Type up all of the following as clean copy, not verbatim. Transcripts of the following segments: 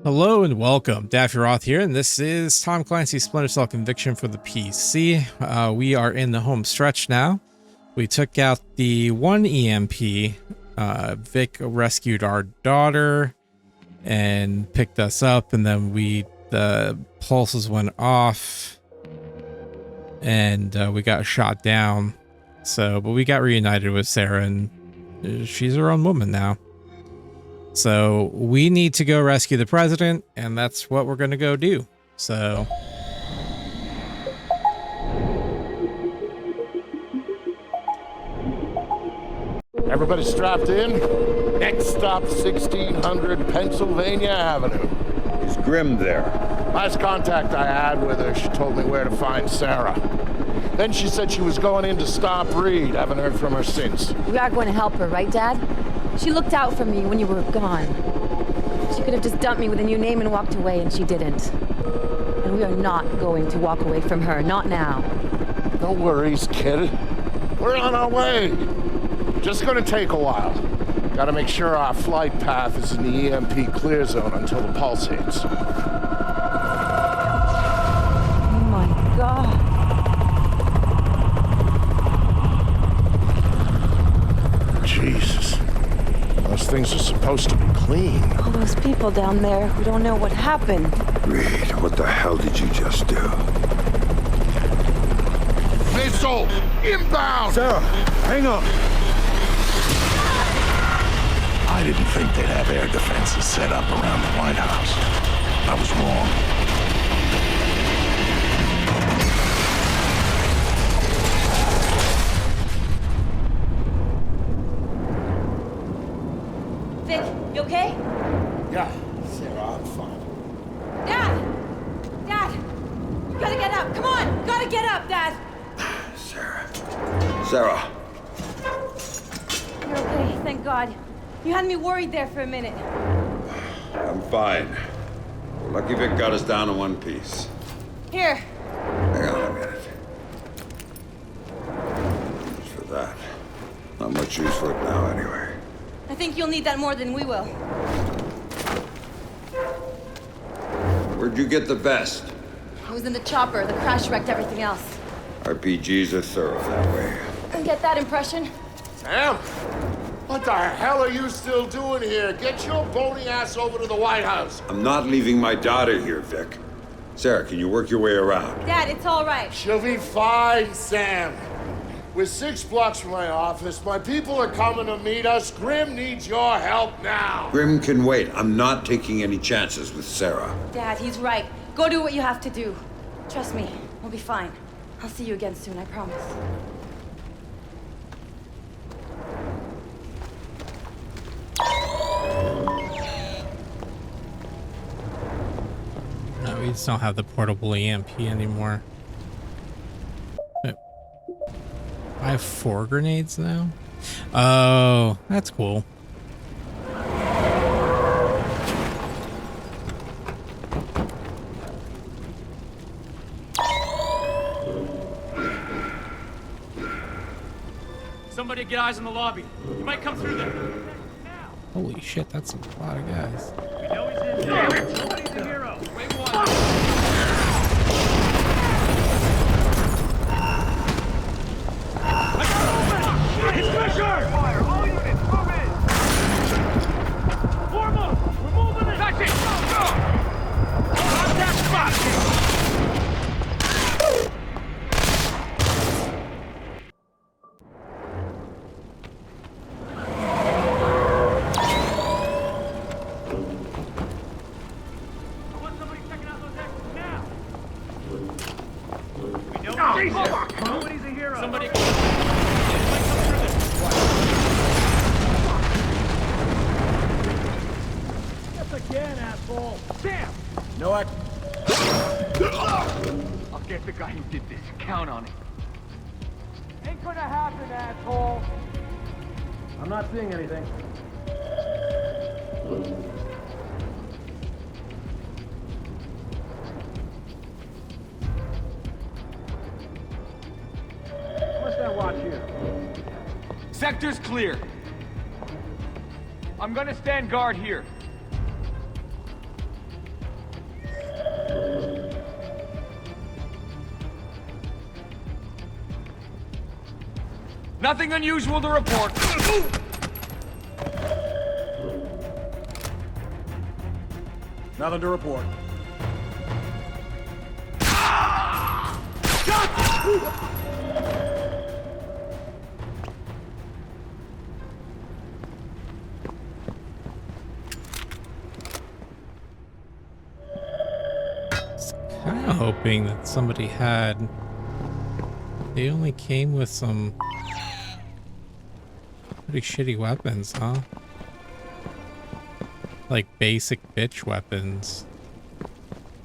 Hello and welcome, Daffy Roth here, and this is Tom Clancy's Splinter Cell Conviction for the PC. We are in the home stretch now. We took out the one EMP. Vic rescued our daughter and picked us up, and then the pulses went off, and we got shot down. But we got reunited with Sarah, and she's her own woman now. So we need to go rescue the president, and that's what we're going to go do. So everybody strapped in. Next stop, 1600 Pennsylvania Avenue. Is Grim there? Last contact I had with her, she told me where to find Sarah. Then she said she was going in to stop Reed. Haven't heard from her since. We are going to help her, right, Dad? She looked out for me when you were gone. She could have just dumped me with a new name and walked away, and she didn't. And we are not going to walk away from her, not now. No worries, kid. We're on our way. Just gonna take a while. Gotta make sure our flight path is in the EMP clear zone until the pulse hits. Oh my God. Jesus. Those things are supposed to be clean. All those people down there, we don't know what happened. Reed, what the hell did you just do? Missile! Inbound! Sarah, hang on. I didn't think they'd have air defenses set up around the White House. I was wrong. Vic, you okay? Yeah, Sarah, I'm fine. Dad! Dad! You gotta get up, come on! Gotta get up, Dad! Sarah. You're okay, thank God. You had me worried there for a minute. I'm fine. Lucky Vic got us down in one piece. Here. Hang on a minute. As for that, not much use for it now anyway. I think you'll need that more than we will. Where'd you get the vest? I was in the chopper. The crash wrecked everything else. RPGs are thorough that way. And get that impression? Sam! What the hell are you still doing here? Get your bony ass over to the White House. I'm not leaving my daughter here, Vic. Sarah, can you work your way around? Dad, it's all right. She'll be fine, Sam. We're 6 blocks from my office. My people are coming to meet us. Grim needs your help now. Grim can wait. I'm not taking any chances with Sarah. Dad, he's right. Go do what you have to do. Trust me, we'll be fine. I'll see you again soon, I promise. no, we just don't have the portable EMP anymore. I have 4 grenades now. Oh, that's cool. Somebody get eyes on the lobby. You might come through there. Holy shit, that's a lot of guys. We know he's in there. Somebody's a hero. Wait one. It's pressure! Fire! All units, move in! Form up! We're moving in! That's it! Go! Contact spot! Nobody's a hero. Somebody. Yes, again, asshole. Damn. No, I'll get the guy who did this. Count on it. Ain't gonna happen, asshole. I'm not seeing anything. What's that watch here? Sector's clear. I'm gonna stand guard here. Nothing unusual to report. Nothing to report. Kind of hoping that somebody had. They only came with some pretty shitty weapons, huh? Like basic bitch weapons.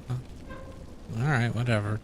Huh. Alright, whatever.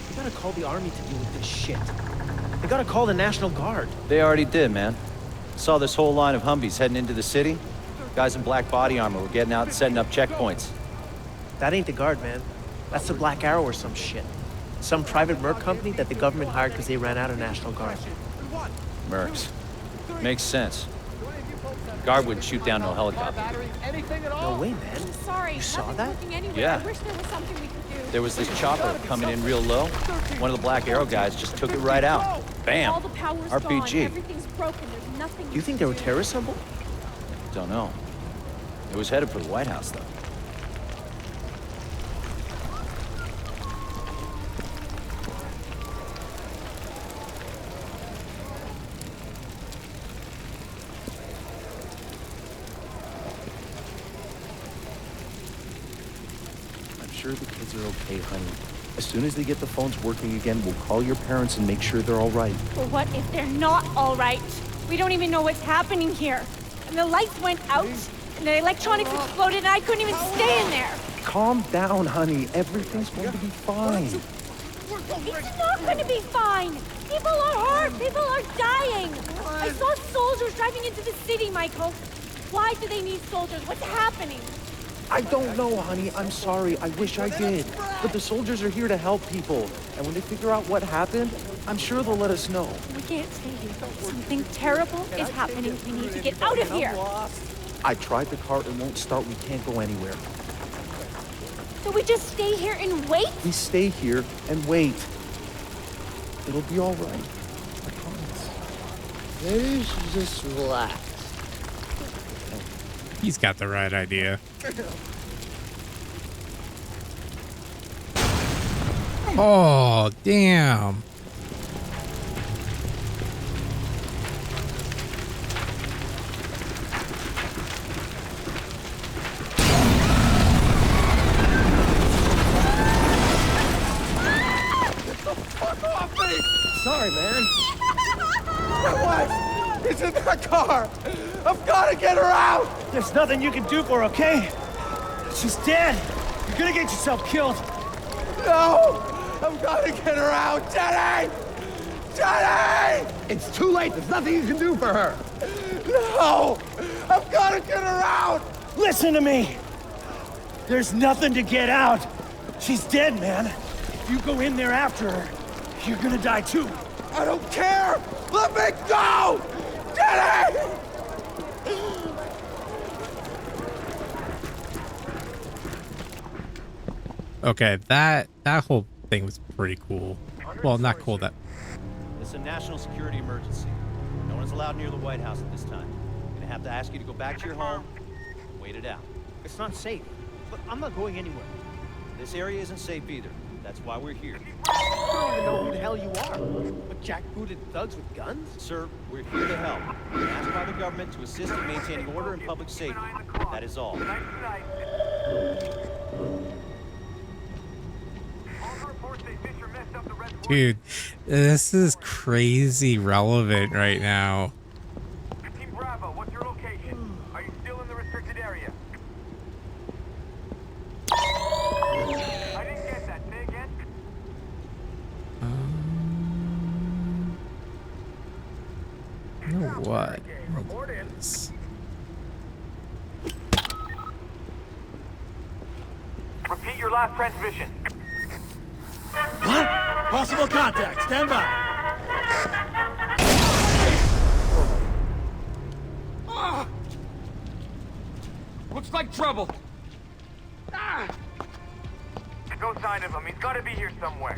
We gotta call the army to deal with this shit. We gotta call the National Guard. They already did, man. Saw this whole line of Humvees heading into the city. Guys in black body armor were getting out and setting up checkpoints. That ain't the Guard, man. That's the Black Arrow or some shit. Some private merc company that the government hired because they ran out of National Guard. Mercs. Makes sense. Guard wouldn't shoot down no helicopter. No way, man. I'm sorry. You saw nothing's that? working anywhere. Yeah. I wish there was something we could do. There was this chopper coming in real low. One of the Black Arrow guys just took it right out. Bam! All the power's RPG. gone. Everything's broken. There's nothing. Do you think they were terrorists, Humble? Don't know. It was headed for the White House, though. I'm sure the kids are okay, honey. As soon as they get the phones working again, we'll call your parents and make sure they're all right. But what if they're not all right? We don't even know what's happening here. And the lights went out, and the electronics exploded, and I couldn't even stay in there. Calm down, honey. Everything's going to be fine. It's not going to be fine. People are hurt. People are dying. I saw soldiers driving into the city, Michael. Why do they need soldiers? What's happening? I don't know, honey. I'm sorry. I wish I did. But the soldiers are here to help people. And when they figure out what happened, I'm sure they'll let us know. We can't stay here. Something terrible is happening. We need to get out of here. I tried the car. It won't start. We can't go anywhere. So we just stay here and wait? We stay here and wait. It'll be all right. I promise. Maybe you should just relax. He's got the right idea. Oh, damn. Sorry, man. My wife is in that car. I've got to get her out. There's nothing you can do for her, okay? She's dead. You're gonna get yourself killed. No, I've got to get her out, Jenny. Jenny! It's too late. There's nothing you can do for her. No, I've got to get her out. Listen to me. There's nothing to get out. She's dead, man. If you go in there after her, you're gonna die too. I don't care. Let me go, Jenny! Okay, that whole thing was pretty cool. Well, not cool. That It's a national security emergency. No one's allowed near the White House at this time. I'm gonna have to ask you to go back to your home and wait it out. It's not safe. But I'm not going anywhere. This area isn't safe either. That's why we're here. I don't even know who the hell you are. But jackbooted thugs with guns? Sir, we're here to help. We're asked by the government to assist in maintaining order and public safety. That is all. dude, this is crazy relevant right now. what? Repeat your last transmission. What? Possible contact. Stand by. Looks like trouble. No sign of him. He's got to be here somewhere.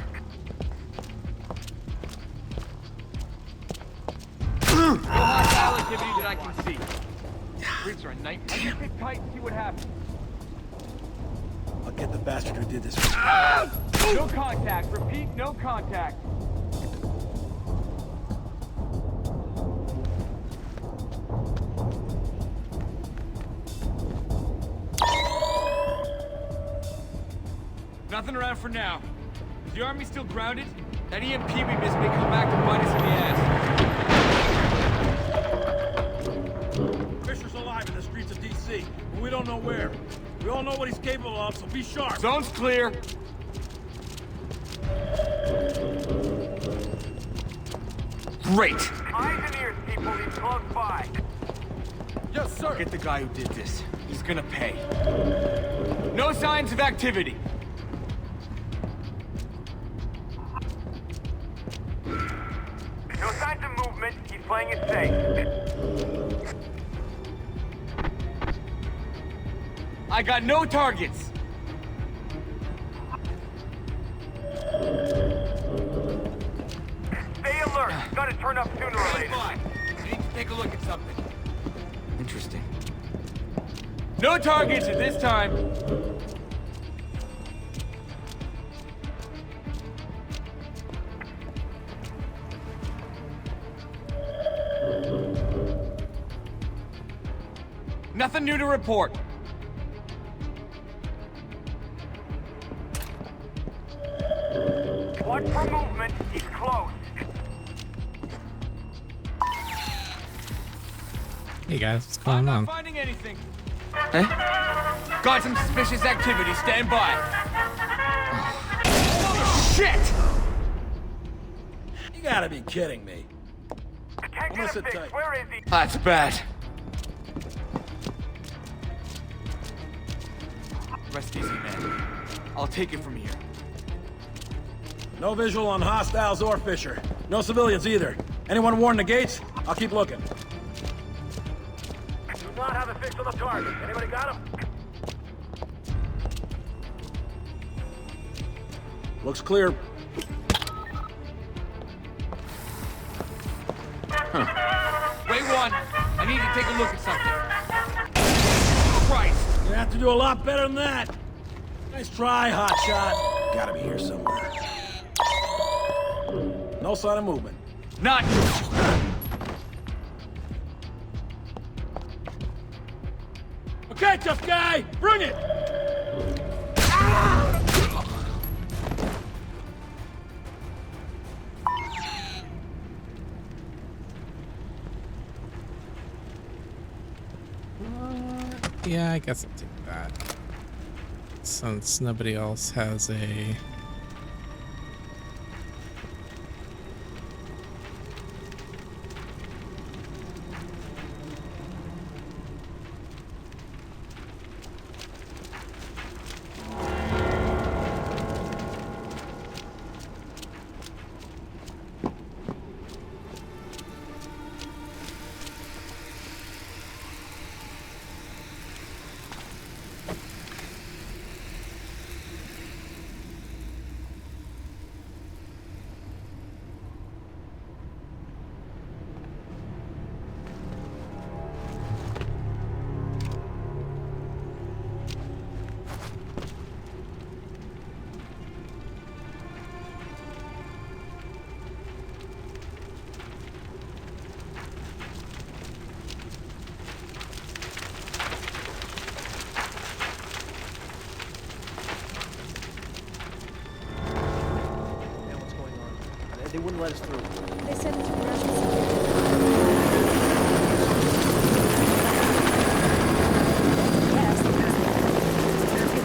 No hostile activity that I can see. Streets are a nightmare. Just sit tight and see what happens. I'll get the bastard who did this. No contact. Repeat, no contact. Nothing around for now. Is the army still grounded? That EMP we missed may come back to bite us in the ass. Fisher's alive in the streets of D.C., but we don't know where. We all know what he's capable of, so be sharp. Zone's clear. Great. Eyes and ears, people. He's close by. Yes, sir. Get the guy who did this. He's gonna pay. No signs of activity. No signs of movement. He's playing it safe. I got no targets. Stay alert. Gotta turn up sooner or later. I need to take a look at something. Interesting. No targets at this time. Nothing new to report. Watch for movement. He's close. Hey guys, what's going on? I'm not finding anything. Huh? Got some suspicious activity. Stand by. Oh, shit! You gotta be kidding me. Can't get a fix. Where is he? That's bad. Rest easy, man. I'll take it from here. No visual on hostiles or Fisher. No civilians either. Anyone warn the gates? I'll keep looking. Do not have a fix on the target. Anybody got him? Looks clear. Wait one. I need to take a look at something. Christ. You have to do a lot better than that. Nice try, hotshot. Gotta be here somewhere. No sign of movement. Not. Okay, tough guy, bring it. Yeah, I guess I'll take that. Since nobody else has a... They wouldn't let us through. They said it's an emergency.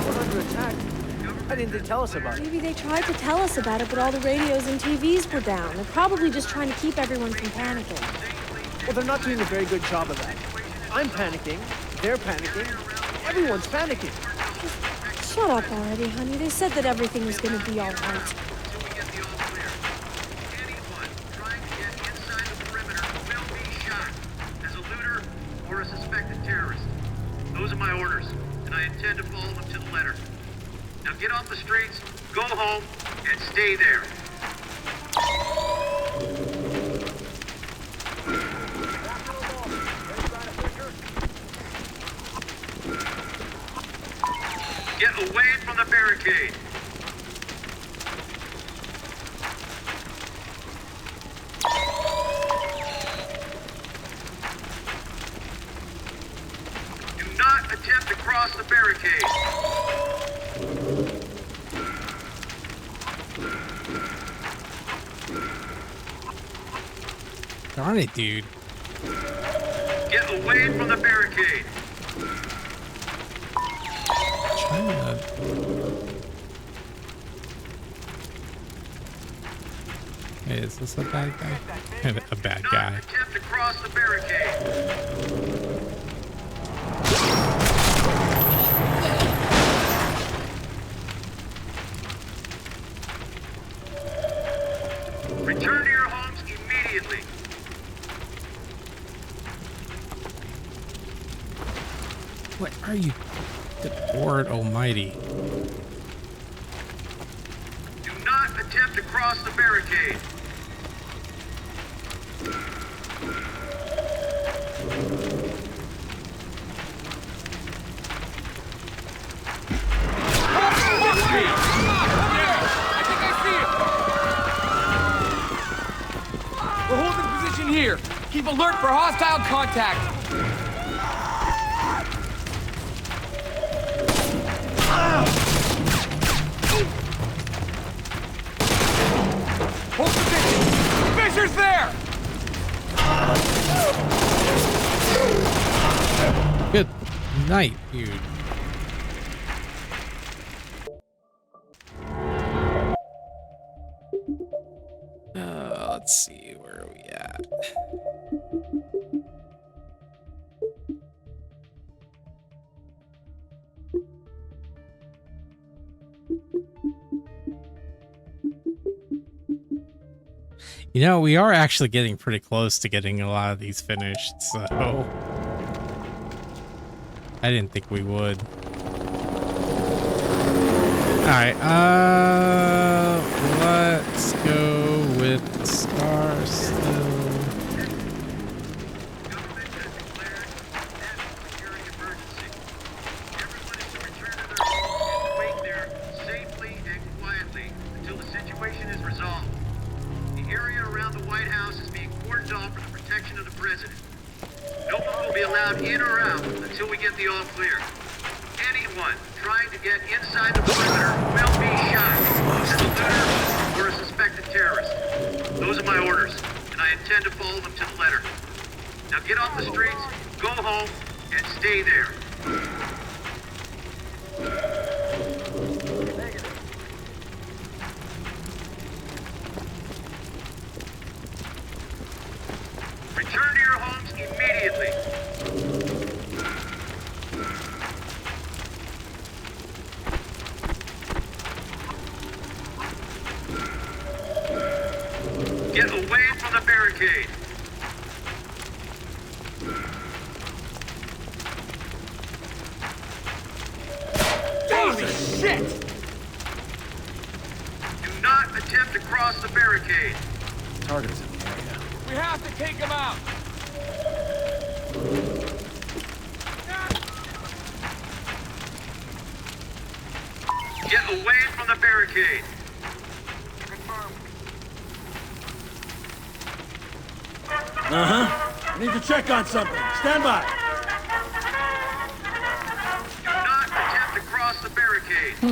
We're under attack. Why didn't they tell us about it? Maybe they tried to tell us about it, but all the radios and TVs were down. They're probably just trying to keep everyone from panicking. Well, they're not doing a very good job of that. I'm panicking, they're panicking, everyone's panicking. Shut up already, honey. They said that everything was gonna be all right. Or a suspected terrorist. Those are my orders, and I intend to follow them to the letter. Now get off the streets, go home, and stay there. Get away from the barricade. Attempt to cross the barricade. Darn it, dude. Get away from the barricade. China. Hey, is this a bad guy? A bad guy. Attempt to cross the barricade. Return to your homes immediately. What are you? Good Lord Almighty. Do not attempt to cross the barricade. We're holding position here. Keep alert for hostile contact. Hold position. Fisher's there. Good night, dude. Let's see, where are we at? You know, we are actually getting pretty close to getting a lot of these finished, so I didn't think we would. Alright, let's go with the star still. Wait there safely and quietly until the situation is resolved. The area around the White House is being cordoned off for the protection of the president. No one will be allowed in or out until we get the all clear. Anyone trying to get inside the perimeter will be shot as a looter or a suspected terrorist. Those are my orders, and I intend to follow them to the letter. Now get off the streets, go home, and stay there. Return to your homes immediately. Get away from the barricade. Holy shit! Do not attempt to cross the barricade. Target is in the area. We have to take him out. Get away from the barricade. I need to check on something. Stand by. Do not attempt to cross the barricade. I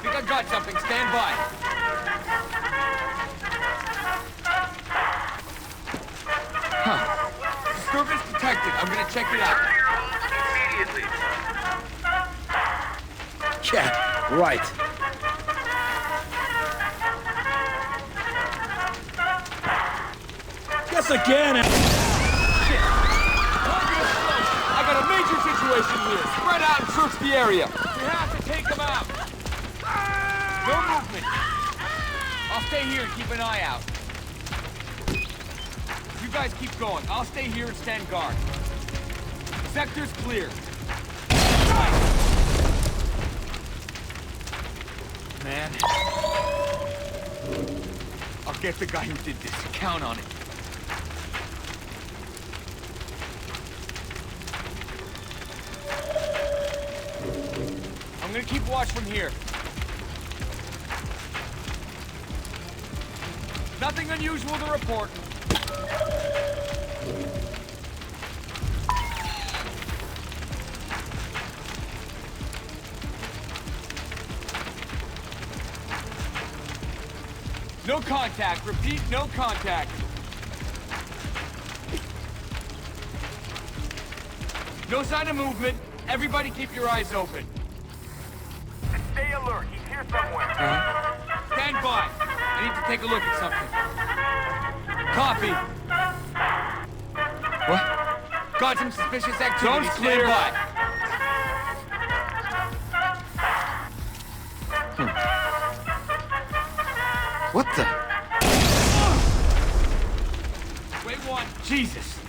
think I got something. Stand by. Disturbance detected. I'm gonna check it out. Return to your homes immediately. Yeah, right. Guess this again! Shit! I got a major situation here. Spread out and search the area. We have to take them out. No movement. I'll stay here and keep an eye out. You guys keep going. I'll stay here and stand guard. Sector's clear. Man. I'll get the guy who did this. Count on it. I'm gonna keep watch from here. Nothing unusual to report. No contact. Repeat, no contact. No sign of movement. Everybody keep your eyes open. And stay alert. He's here somewhere. Stand by. I need to take a look at something. Copy. What? Got some suspicious activity. Zone's clear. Stand by. What the? Wait one. Jesus.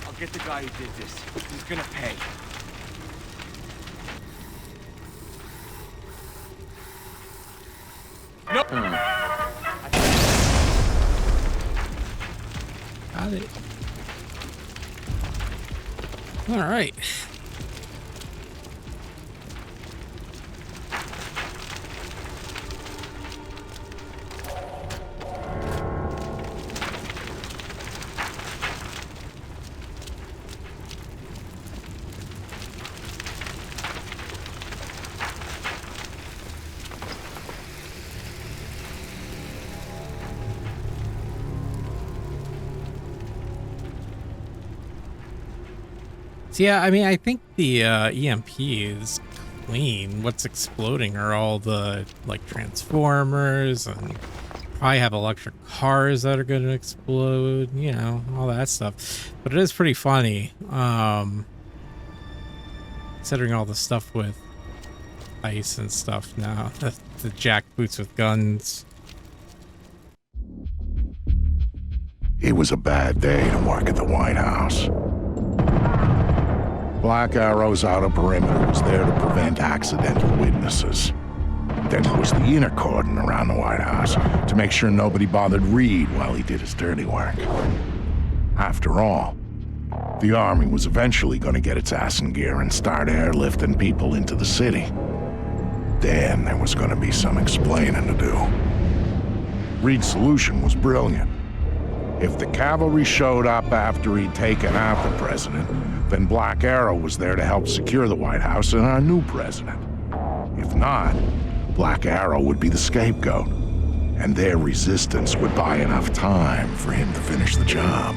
I'll get the guy who did this. He's gonna pay. Nope. Got it. All right. So yeah, I mean, I think the EMP is clean. What's exploding are all the like transformers, and probably have electric cars that are going to explode, you know, all that stuff. But it is pretty funny, considering all the stuff with ice and stuff now. The jackboots with guns. It was a bad day to work at the White House. Black Arrow's outer perimeter was there to prevent accidental witnesses. Then there was the inner cordon around the White House to make sure nobody bothered Reed while he did his dirty work. After all, the Army was eventually going to get its ass in gear and start airlifting people into the city. Then there was going to be some explaining to do. Reed's solution was brilliant. If the cavalry showed up after he'd taken out the president, then Black Arrow was there to help secure the White House and our new president. If not, Black Arrow would be the scapegoat, and their resistance would buy enough time for him to finish the job.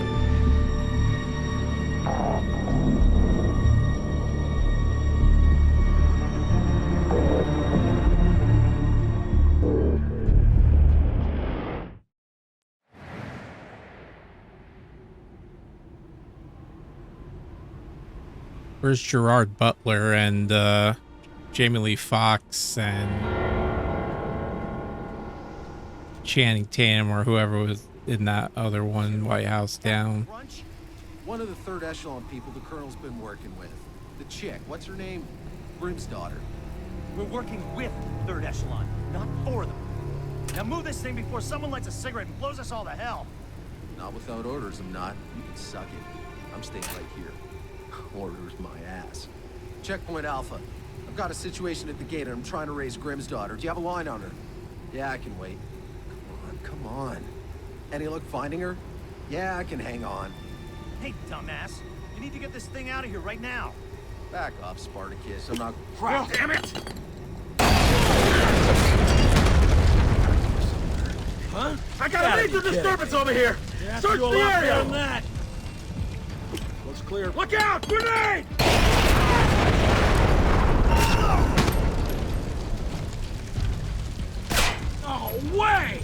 Where's Gerard Butler and Jamie Lee Fox and Channing Tatum or whoever was in that other one, White House Down? One of the third echelon people the Colonel's been working with. The chick, what's her name? Brim's daughter. We're working with third echelon, not for them. Now move this thing before someone lights a cigarette and blows us all to hell. Not without orders, I'm not. You can suck it. I'm staying right here. Orders my ass. Checkpoint Alpha. I've got a situation at the gate and I'm trying to raise Grimm's daughter. Do you have a line on her? Yeah, I can wait. Come on. Any luck finding her? Yeah, I can hang on. Hey, dumbass. You need to get this thing out of here right now. Back off, Spartacus. I'm not... Crap! Damn it! Huh? I got a major disturbance over here! Search the area! Looks clear. Look out! Grenade! No way!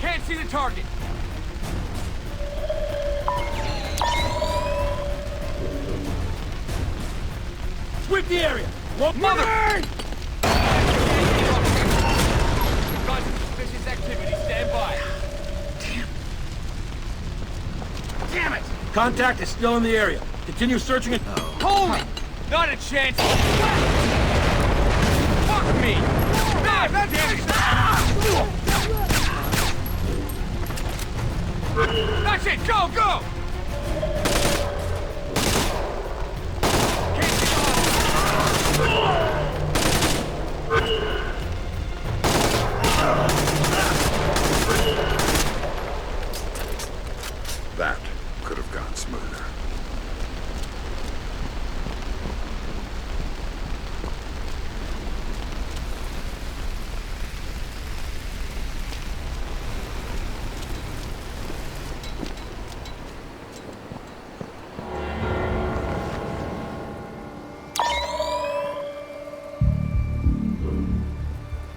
Can't see the target. Sweep the area. Mother! Got some suspicious activity. Stand by. Damn it! Contact is still in the area. Continue searching it. Holy! Not a chance. Fuck me! God damn it! That's it! Go, go! That could have gone smoother.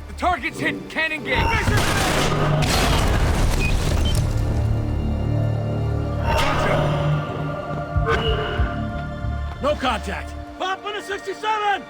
The target's hit. Can't engage. No contact. Pop on a 67!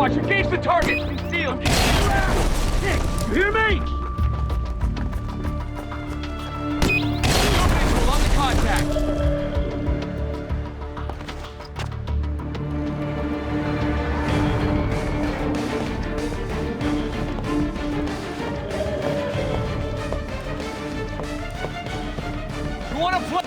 Engage the target! Concealed! You hear me? No visual on the contact! You wanna play?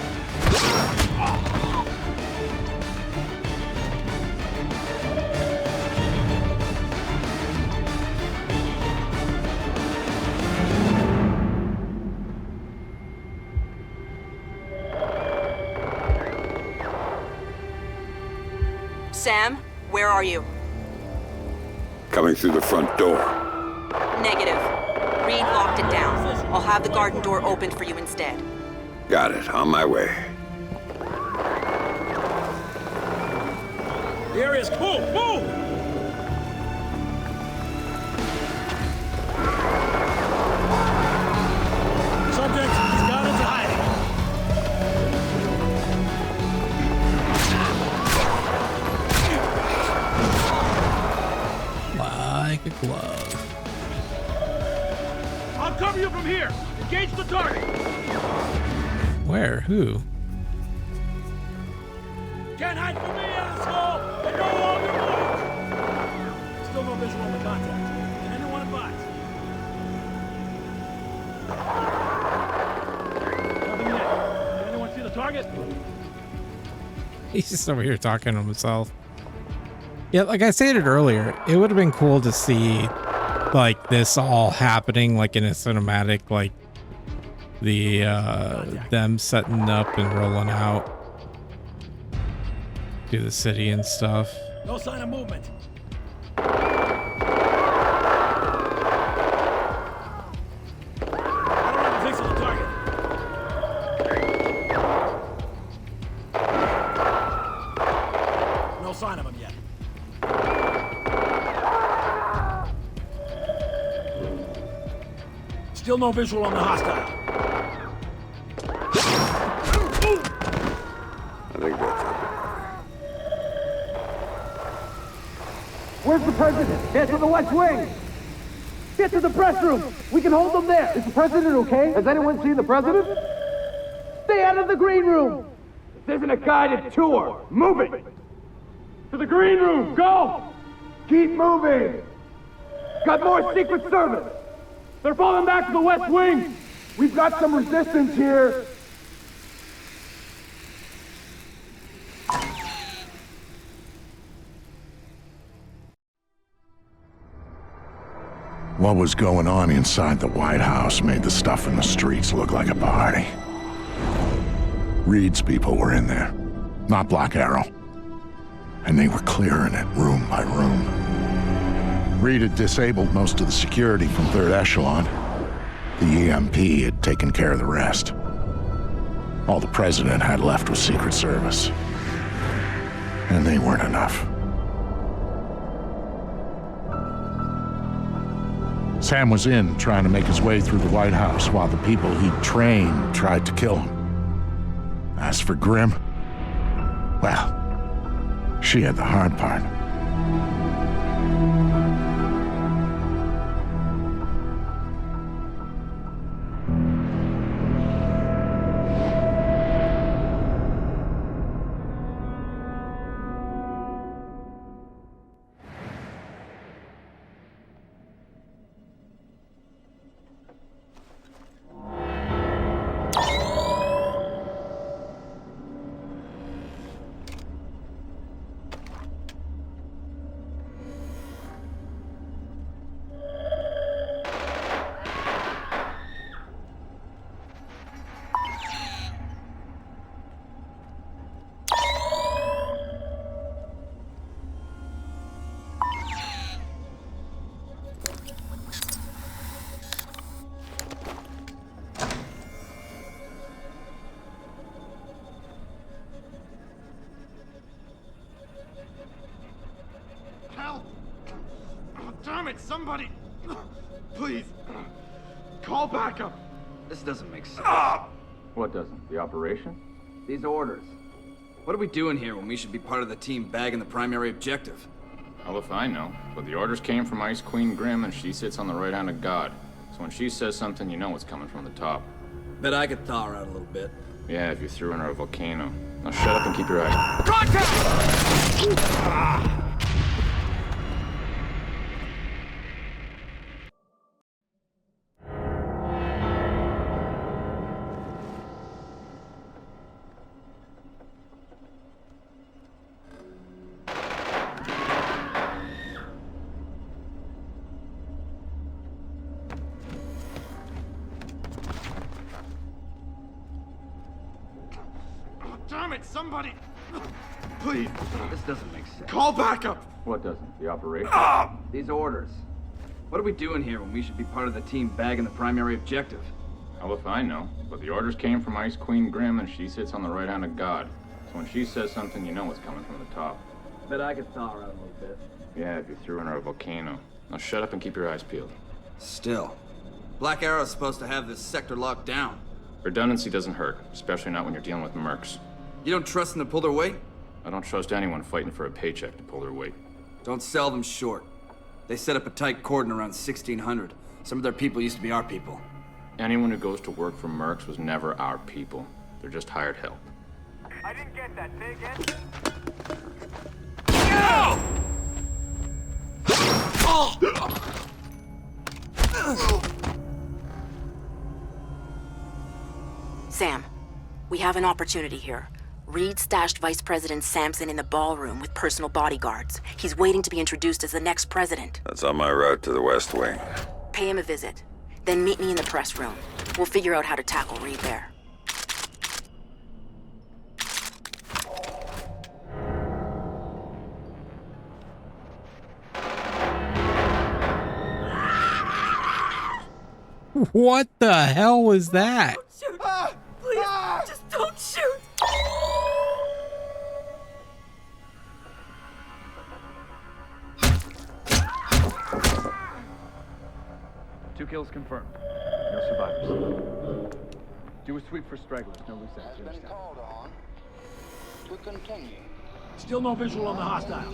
Sam, where are you? Coming through the front door. Negative. Reed locked it down. I'll have the garden door opened for you instead. Got it. On my way. The area's cool. Move! Subject has gone into hiding. Like a glove. I'll cover you from here. Engage the target. Where? Who? Can't hide from me, asshole! I know all your moves! Still no visual on the contact. Can anyone advise? Nothing yet. Can anyone see the target? He's just over here talking to himself. Yeah, like I stated earlier, it would have been cool to see like this all happening like in a cinematic, like the them setting up and rolling out to the city and stuff. No sign of movement. Still no visual on the hostile. I think that's it. Where's the president? Get to the West Wing! Get to the press room! We can hold them there! Is the president okay? Has anyone seen the president? Stay out of the green room! This isn't a guided tour! Move it! To the green room! Go! Keep moving! Got more Secret Service! They're falling back to the West Wing! We've got some resistance here! What was going on inside the White House made the stuff in the streets look like a party. Reed's people were in there, not Black Arrow. And they were clearing it room by room. Reed had disabled most of the security from Third Echelon. The EMP had taken care of the rest. All the president had left was Secret Service. And they weren't enough. Sam was in, trying to make his way through the White House while the people he'd trained tried to kill him. As for Grim, well, she had the hard part. Damn it, somebody! Please, call backup! This doesn't make sense. What doesn't? The operation? These orders. What are we doing here when we should be part of the team bagging the primary objective? Well, if I know. But the orders came from Ice Queen Grim, and she sits on the right hand of God. So when she says something, you know it's coming from the top. Bet I could thaw her out a little bit. Yeah, if you threw in her a volcano. Now shut up and keep your eyes... Contact! Damn it, somebody! Please, This doesn't make sense. call backup! What doesn't? The operation? These orders. What are we doing here when we should be part of the team bagging the primary objective? Well, if I know. But the orders came from Ice Queen Grim, and she sits on the right hand of God. So when she says something, you know it's coming from the top. Bet I could thaw her out a little bit. Yeah, if you threw in her a volcano. Now shut up and keep your eyes peeled. Still. Black Arrow's supposed to have this sector locked down. Redundancy doesn't hurt, especially not when you're dealing with mercs. You don't trust them to pull their weight? I don't trust anyone fighting for a paycheck to pull their weight. Don't sell them short. They set up a tight cordon around 1600. Some of their people used to be our people. Anyone who goes to work for mercs was never our people. They're just hired help. I didn't get that. Say again. Sam, we have an opportunity here. Reed stashed Vice President Sampson in the ballroom with personal bodyguards. He's waiting to be introduced as the next president. That's on my route to the West Wing. Pay him a visit. Then meet me in the press room. We'll figure out how to tackle Reed there. What the hell was that? Shoot! Please, just don't shoot! Two kills confirmed. No survivors. Do a sweep for stragglers. No loose ends. You understand? To continue. Still no visual on the hostile.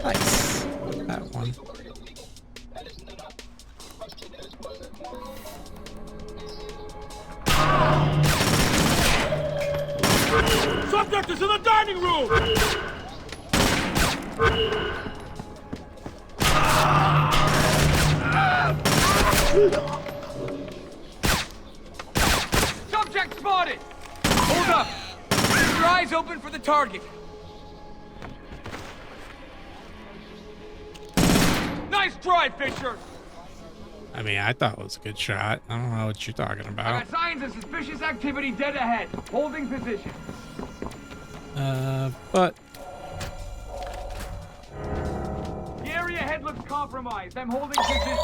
Nice. That one. Subject is in the dining room! Subject spotted! Hold up! Keep your eyes open for the target. Nice try, Fisher! I mean, I thought it was a good shot. I don't know what you're talking I about. got signs of suspicious activity dead ahead. Holding position. But The area ahead looks compromised. I'm holding position.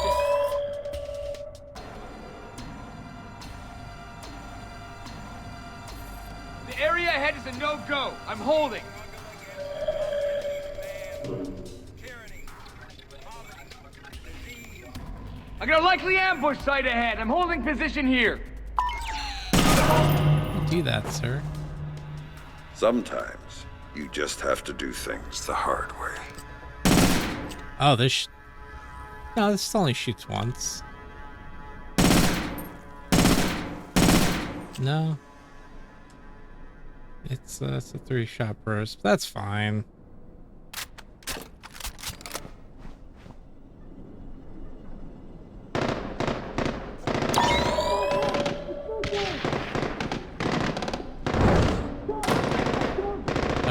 The area ahead is a no-go. I'm holding. I got a likely ambush site ahead. I'm holding position here. do that, sir. Sometimes you just have to do things the hard way. Oh, no, this only shoots once. No. It's a 3-shot burst. That's fine.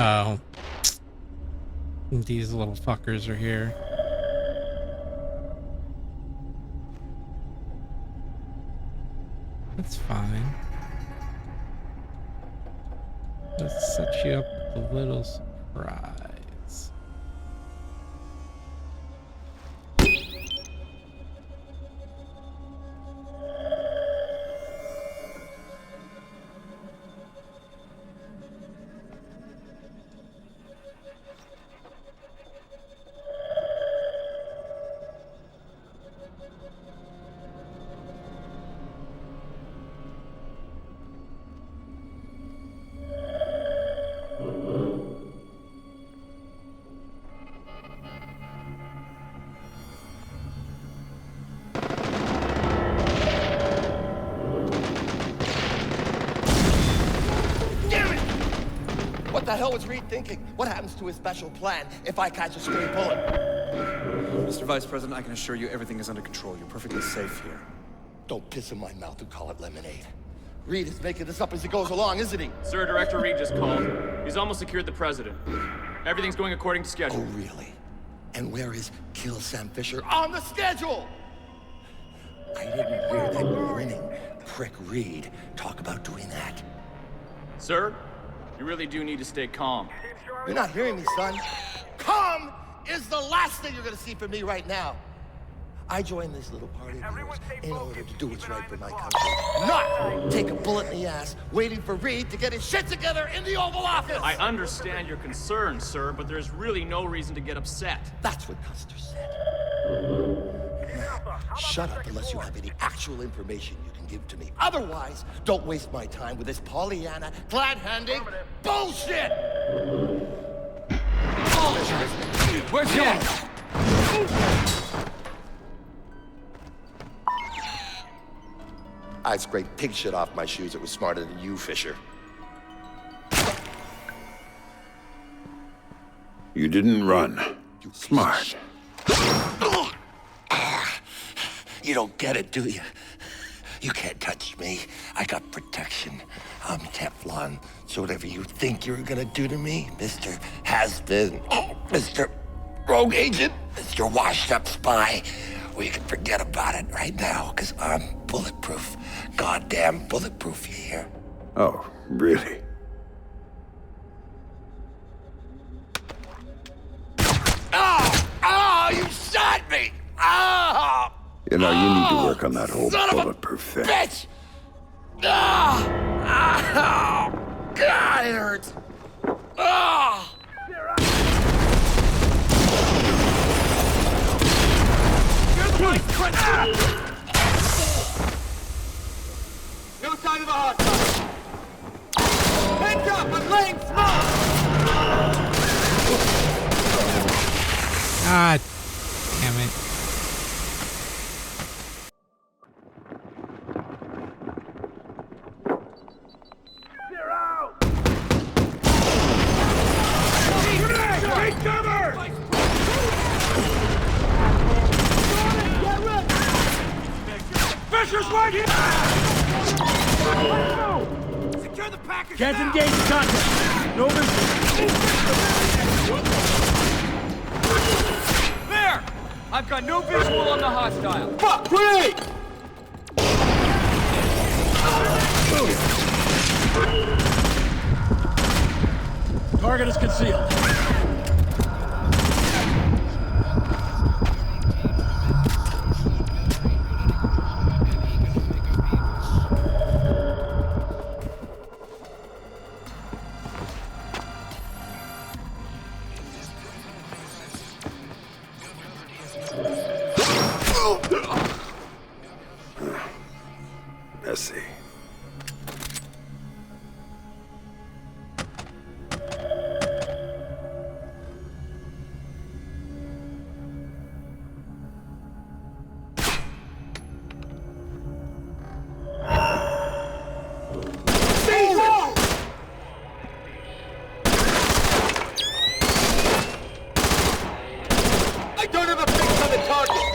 Oh. These little fuckers are here. That's fine. Let's set you up with a little surprise. What the hell was Reed thinking? What happens to his special plan if I catch a stray bullet? Mr. Vice President, I can assure you everything is under control. You're perfectly safe here. Don't piss in my mouth and call it lemonade. Reed is making this up as he goes along, isn't he? Sir, Director Reed just called. He's almost secured the president. Everything's going according to schedule. Oh, really? And where is Kill Sam Fisher on the schedule? I didn't hear that grinning prick Reed talk about doing that. Sir, you really do need to stay calm. You're not hearing me, son. Calm is the last thing you're gonna see from me right now. I joined this little party of yours in order to do what's right for my country. Not take a bullet in the ass waiting for Reed to get his shit together in the Oval Office! I understand your concerns, sir, but there's really no reason to get upset. That's what Custer said. Shut up unless you have any actual information you can give to me. Otherwise, don't waste my time with this Pollyanna, glad-handing bullshit! Where's that? I scraped pig shit off my shoes. It was smarter than you, Fisher. You didn't run. Smart. You don't get it, do you? You can't touch me. I got protection. I'm Teflon. So whatever you think you're gonna do to me, Mr. Has-Been, Mr. Rogue Agent, Mr. Washed-Up Spy, well, you can forget about it right now, because I'm bulletproof. Goddamn bulletproof, you hear? Oh, really? Oh, you shot me! Oh! You know, you need to work on that whole Son of a bulletproof thing. bitch! Oh! God! run! No sign of a hostile. Heads up! I'm laying smoke! God damn it. They're out! Take cover! Fisher's right here! Secure the package. Can't engage the contact. No vision. There! I've got no visual on the hostile. Fuck! Grenade! Target is concealed. Let's see. I don't have a fix on the target.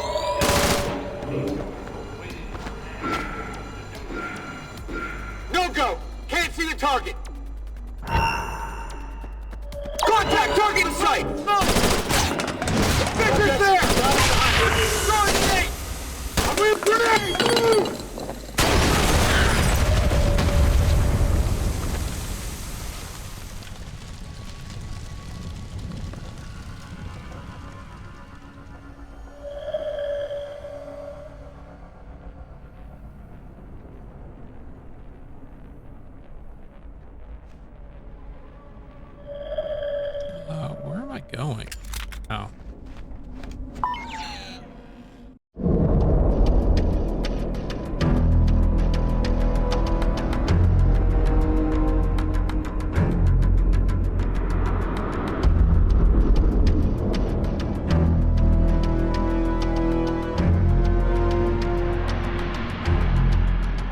No go. Can't see the target. Contact! Target in sight! Fisher's there! Throwing grenade! I'm with grenade! Where am I going? Oh.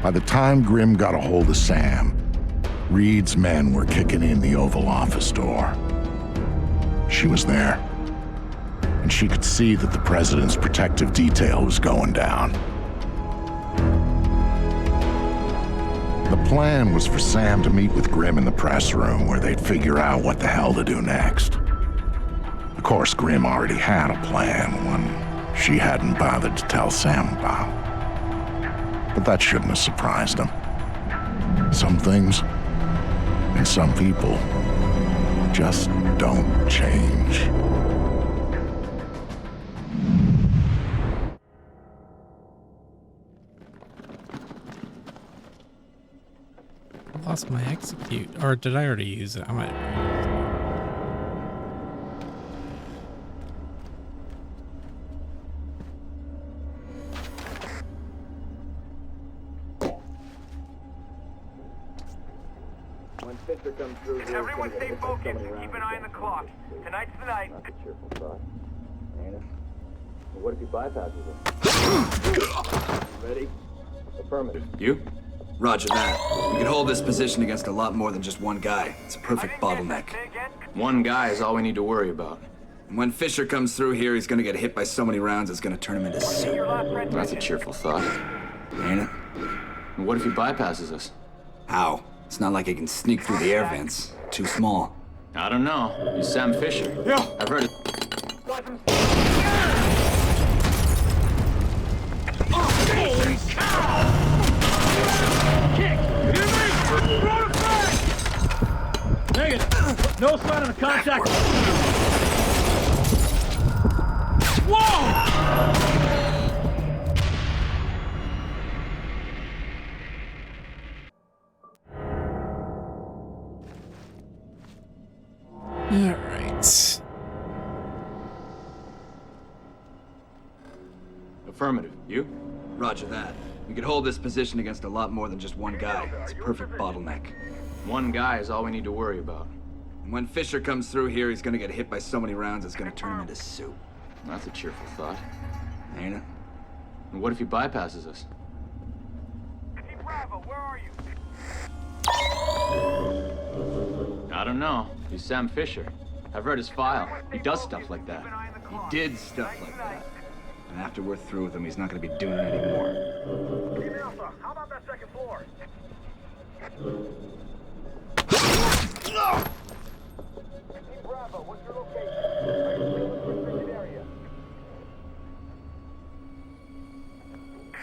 By the time Grimm got a hold of Sam, Reed's men were kicking in the Oval Office door. She was there, and she could see that the president's protective detail was going down. The plan was for Sam to meet with Grimm in the press room where they'd figure out what the hell to do next. Of course, Grimm already had a plan, one she hadn't bothered to tell Sam about. But that shouldn't have surprised him. Some things and some people just don't change. I lost my execute. Or did I already use it? I might have. Everyone stay focused. Keep an eye on the clock. Tonight's the night. Not a cheerful thought. Ain't it? Well, what if he bypasses us? Ready? Affirmative. You? Roger that. We can hold this position against a lot more than just one guy. It's a perfect bottleneck. One guy is all we need to worry about. And when Fisher comes through here, he's gonna get hit by so many rounds it's gonna turn him into soup. That's a cheerful thought. Ain't it? And what if he bypasses us? How? It's not like he can sneak through the air vents. Too small. I don't know. He's Sam Fisher. Yeah. I've heard it. Holy cow! Kick! You make throw the flag! Negative. No sign of a contact. Whoa! All right. Affirmative. You? Roger that. We could hold this position against a lot more than just one guy. It's a perfect bottleneck. One guy is all we need to worry about. And when Fisher comes through here, he's gonna get hit by so many rounds it's gonna turn him into soup. That's a cheerful thought. Ain't it? And what if he bypasses us? Bravo, where are you? I don't know. He's Sam Fisher. I've read his file. He does stuff like that. He did stuff like that. And after we're through with him, he's not gonna be doing it anymore. Team Alpha, how about that second floor? Team Bravo, what's your location? Are you still in the restricted area?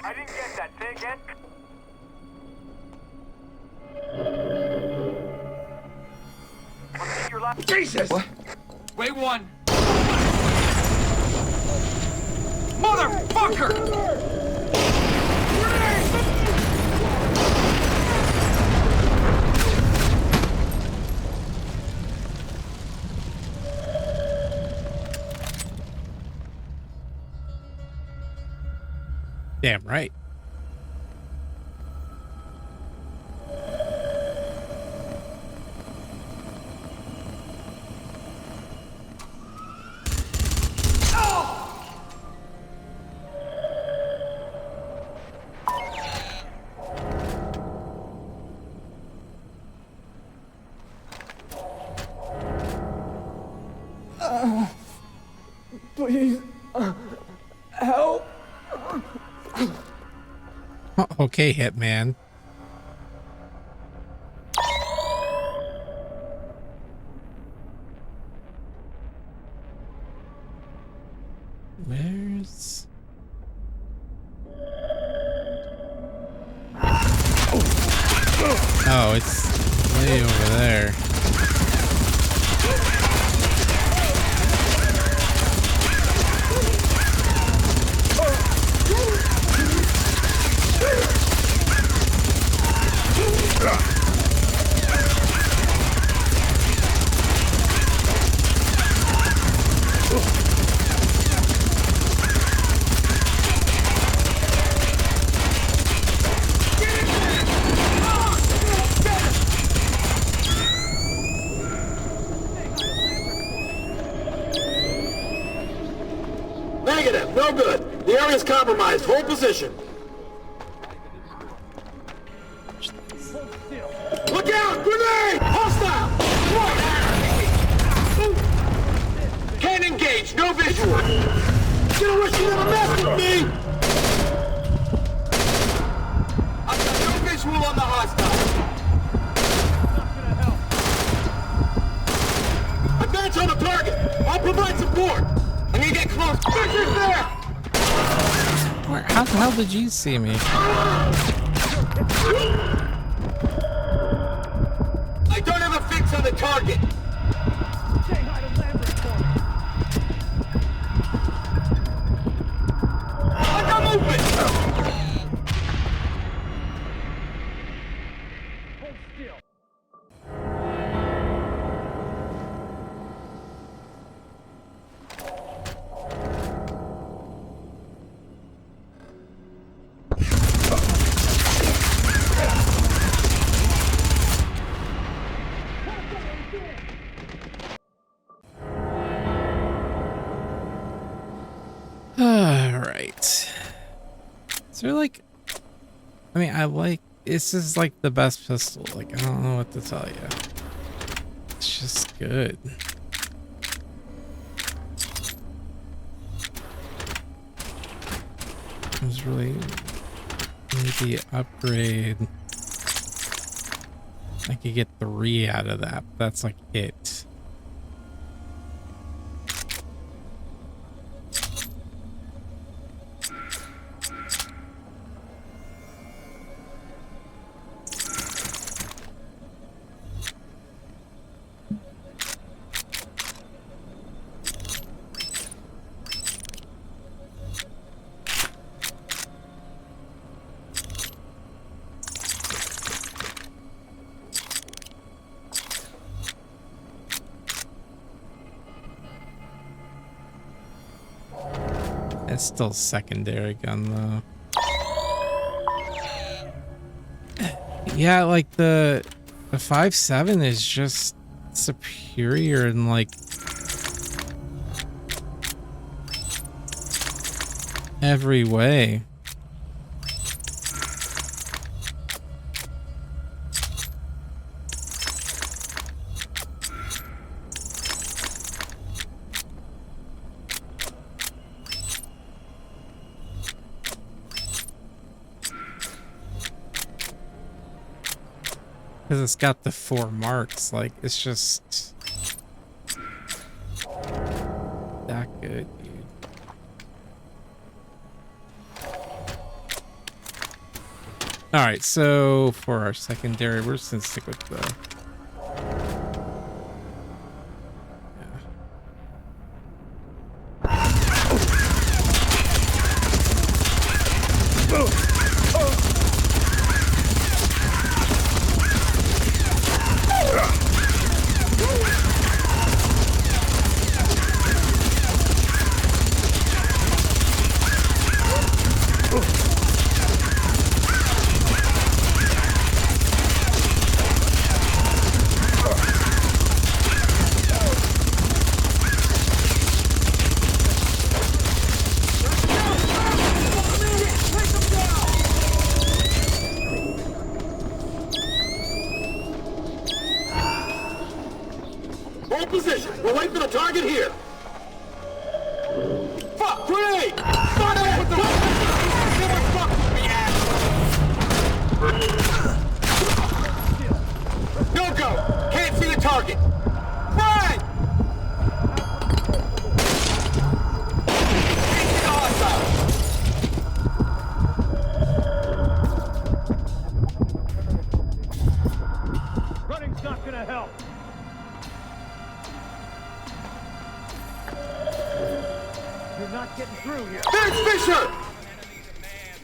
I didn't get that. Say again? Jesus! What? Wait one. Motherfucker! Damn right. Please, help. Okay, Hitman. Where's... Oh, it's way over there. Negative, no good. The area's compromised. Hold position. Look out! Grenade! Hostile! Can't engage, no visual. Gonna wish you never messed with me! I've got no visual on the hostile. Advance on the target. I'll provide support. I'm gonna get close. Fisher's there! Where, how the hell did you see me? I don't have a fix on the target. Under movement! Hold still. Alright. Is there like... I mean, I like... This is like the best pistol. Like, I don't know what to tell you. It's just good. It was really... Maybe upgrade... I could get 3 out of that. That's like it. It's still secondary gun though. Yeah, like the 5.7 is just superior in like every way. Because it's got the 4 marks, like, it's just that good, dude. Alright, so for our secondary, we're just gonna stick with the...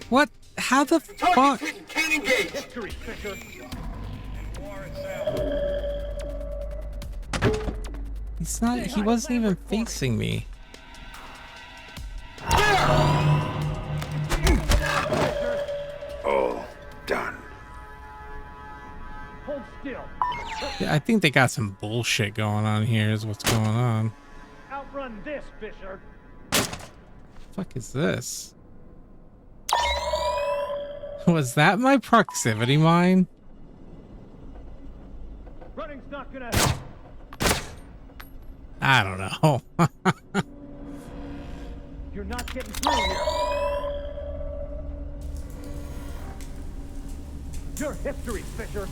What? How the fuck? He's not, he wasn't even facing me. All done. Hold still. Yeah, I think they got some bullshit going on here is what's going on. Outrun this, Fisher. Fuck is this? Was that my proximity mine? Running's not gonna help. I don't know. You're not getting through here. Your history, Fisher.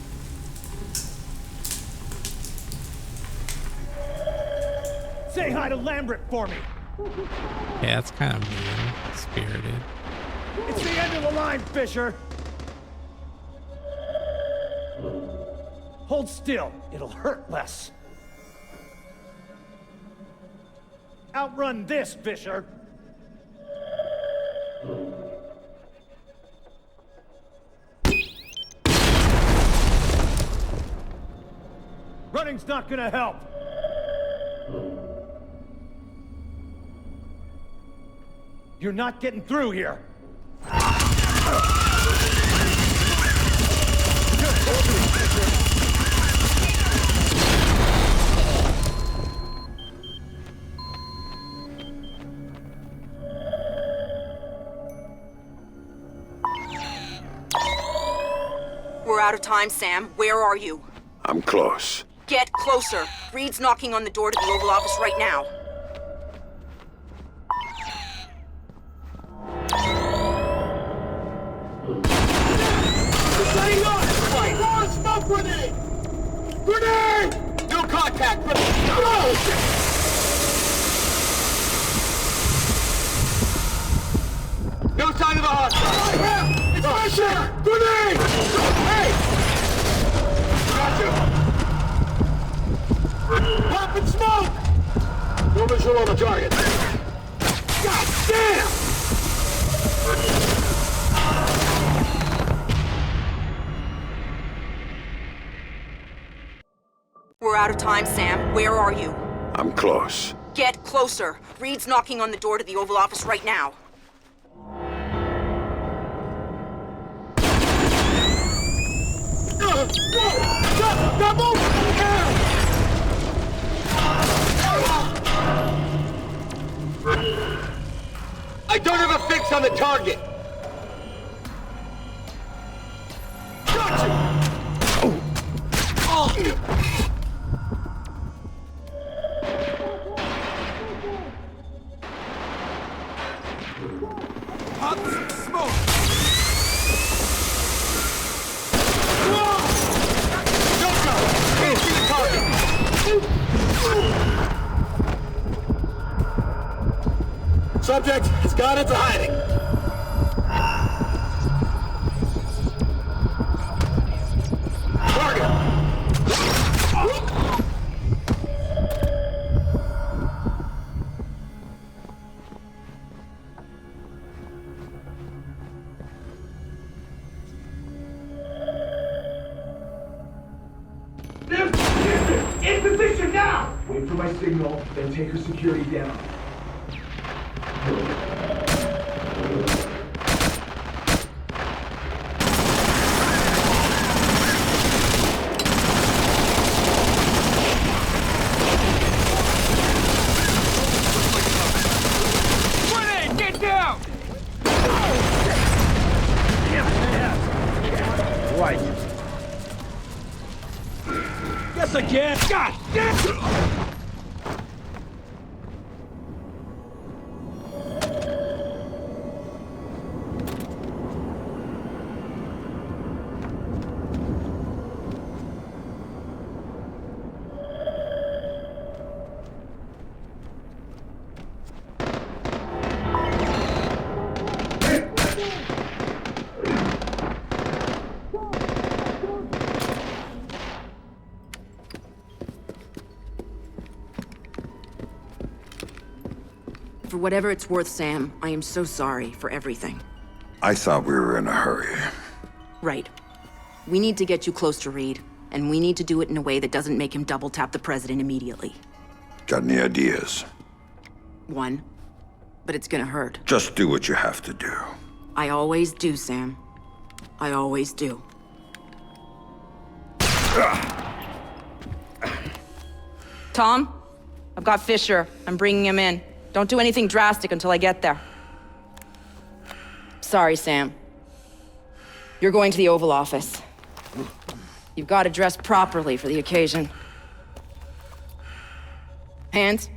Say hi to Lambert for me. Yeah, that's kind of mean spirited. It's the end of the line, Fisher. Hold still. It'll hurt less. Outrun this, Fisher. Running's not gonna help. You're not getting through here. We're out of time, Sam. Where are you? I'm close. Get closer. Reed's knocking on the door to the Oval Office right now. Smoke grenade! Grenade! No contact! No! No sign of a hostile! It's Fisher! Grenade! Hey! Got you! Pop and smoke! No visual on the target. God damn! We're out of time, Sam. Where are you? I'm close. Get closer. Reed's knocking on the door to the Oval Office right now. Stop moving! I don't have a fix on the target! Got you! Pop some smoke! Don't go! Can't see the target! Subject has gone into hiding. Target! In position now! Wait for my signal, then take her security down. Get down! Right. Guess again. God damn! For whatever it's worth, Sam, I am so sorry for everything. I thought we were in a hurry. Right. We need to get you close to Reed, and we need to do it in a way that doesn't make him double-tap the president immediately. Got any ideas? One. But it's gonna hurt. Just do what you have to do. I always do, Sam. I always do. Tom? I've got Fisher. I'm bringing him in. Don't do anything drastic until I get there. Sorry, Sam. You're going to the Oval Office. You've got to dress properly for the occasion. Hands?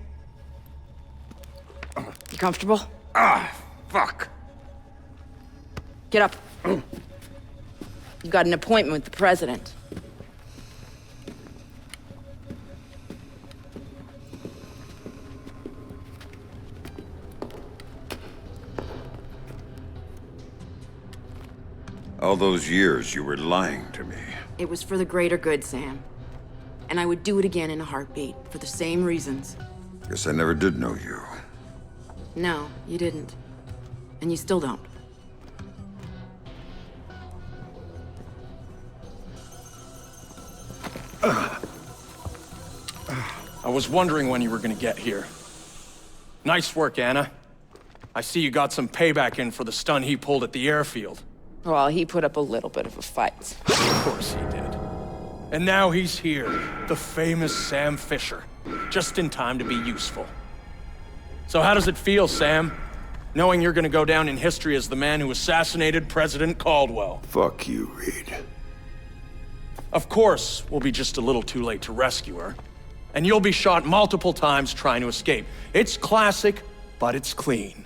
You comfortable? Fuck. Get up. You've got an appointment with the president. All those years you were lying to me. It was for the greater good, Sam. And I would do it again in a heartbeat, for the same reasons. Guess I never did know you. No, you didn't. And you still don't. I was wondering when you were gonna get here. Nice work, Anna. I see you got some payback in for the stun he pulled at the airfield. Well, he put up a little bit of a fight. Of course he did. And now he's here, the famous Sam Fisher, just in time to be useful. So how does it feel, Sam? Knowing you're gonna go down in history as the man who assassinated President Caldwell. Fuck you, Reed. Of course, we'll be just a little too late to rescue her. And you'll be shot multiple times trying to escape. It's classic, but it's clean.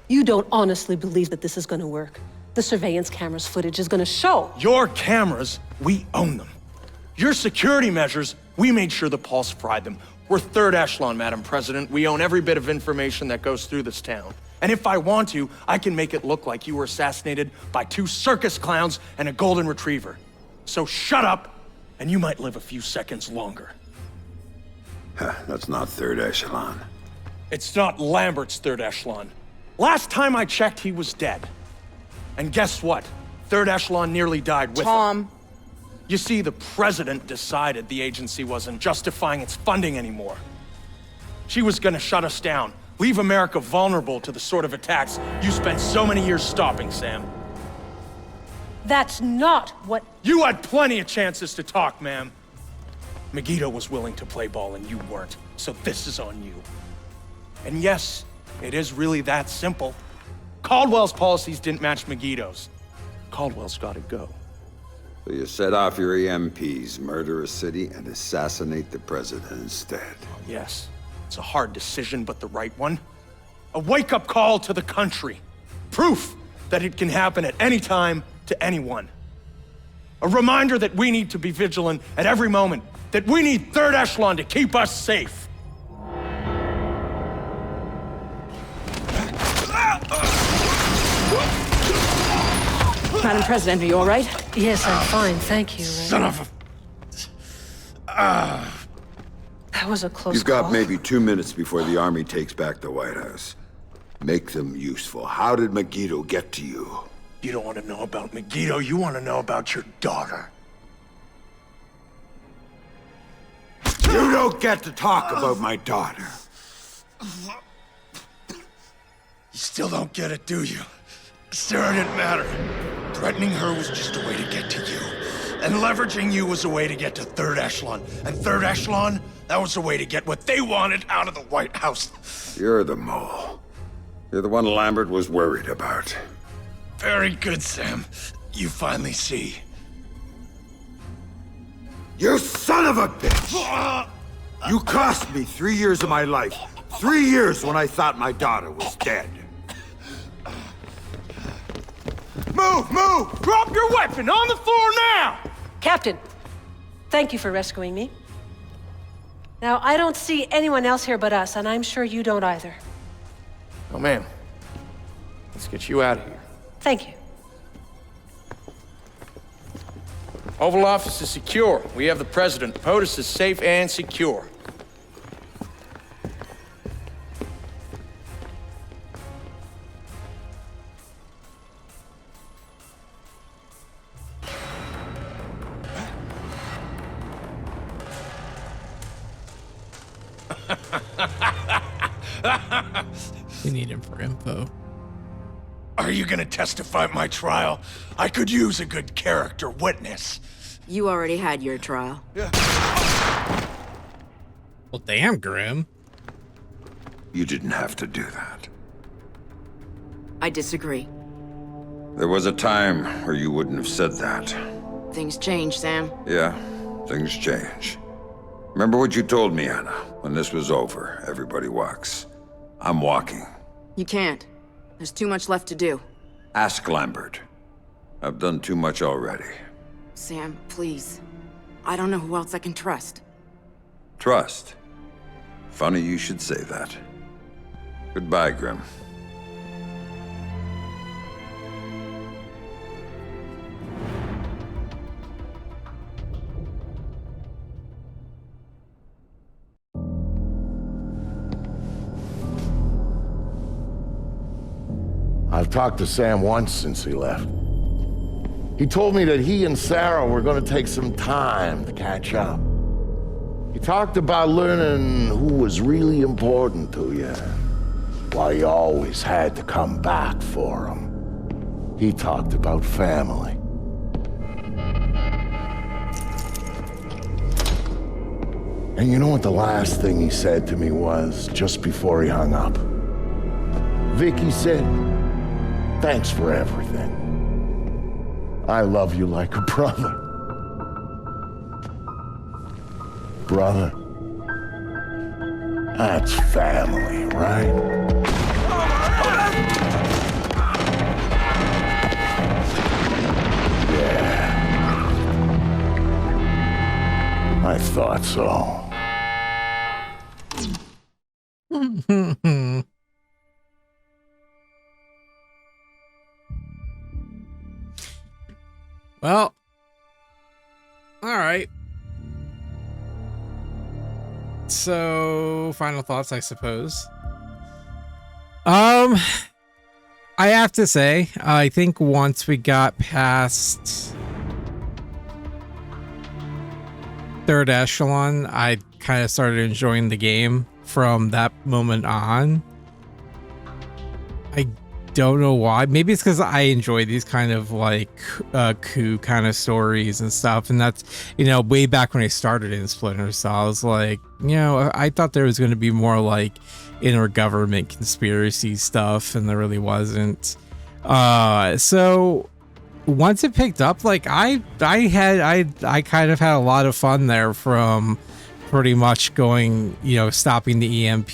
You don't honestly believe that this is gonna work. The surveillance cameras footage is gonna show. Your cameras, we own them. Your security measures, we made sure the Pulse fried them. We're third echelon, Madam President. We own every bit of information that goes through this town. And if I want to, I can make it look like you were assassinated by 2 circus clowns and a golden retriever. So shut up, and you might live a few seconds longer. That's not third echelon. It's not Lambert's third echelon. Last time I checked, he was dead. And guess what? Third echelon nearly died with him. Tom. You see, the president decided the agency wasn't justifying its funding anymore. She was gonna shut us down, leave America vulnerable to the sort of attacks you spent so many years stopping, Sam. That's not what... You had plenty of chances to talk, ma'am. Megiddo was willing to play ball and you weren't, so this is on you. And yes, it is really that simple. Caldwell's policies didn't match Megiddo's. Caldwell's gotta go. So you set off your EMPs, murder a city, and assassinate the president instead. Yes, it's a hard decision, but the right one. A wake-up call to the country. Proof that it can happen at any time to anyone. A reminder that we need to be vigilant at every moment, that we need third echelon to keep us safe. Madam President, are you all right? Yes, I'm fine, thank you. Son of a... That was a close You've got call. maybe 2 minutes before the army takes back the White House. Make them useful. How did Megiddo get to you? You don't want to know about Megiddo, you want to know about your daughter. You don't get to talk about my daughter. You still don't get it, do you? Sarah didn't matter. Threatening her was just a way to get to you. And leveraging you was a way to get to third echelon. And third echelon, that was a way to get what they wanted out of the White House. You're the mole. You're the one Lambert was worried about. Very good, Sam. You finally see. You son of a bitch! You cost me 3 years of my life. 3 years when I thought my daughter was dead. Move! Move! Drop your weapon on the floor now! Captain, thank you for rescuing me. Now, I don't see anyone else here but us, and I'm sure you don't either. Oh, ma'am. Let's get you out of here. Thank you. Oval Office is secure. We have the president. POTUS is safe and secure. We need him for info. Are you gonna testify at my trial? I could use a good character witness. You already had your trial. Well, damn, Grim. You didn't have to do that. I disagree. There was a time where you wouldn't have said that. Things change, Sam. Yeah, things change. Remember what you told me, Anna? When this was over, everybody walks. I'm walking. You can't. There's too much left to do. Ask Lambert. I've done too much already. Sam, please. I don't know who else I can trust. Trust? Funny you should say that. Goodbye, Grim. I've talked to Sam once since he left. He told me that he and Sarah were going to take some time to catch up. He talked about learning who was really important to you, why you always had to come back for him. He talked about family. And you know what the last thing he said to me was, just before he hung up? Vicky said, "Thanks for everything. I love you like a brother." Brother. That's family, right? Yeah. I thought so. Well, all right. So, final thoughts, I suppose. I have to say, I think once we got past third echelon, I kind of started enjoying the game from that moment on. I don't know why. Maybe it's because I enjoy these kind of like coup kind of stories and stuff. And that's, you know, way back when I started in Splinter Cell, I was like, you know, I thought there was going to be more like intergovernment conspiracy stuff, and there really wasn't. So once it picked up, like I kind of had a lot of fun there, from pretty much going, you know, stopping the EMP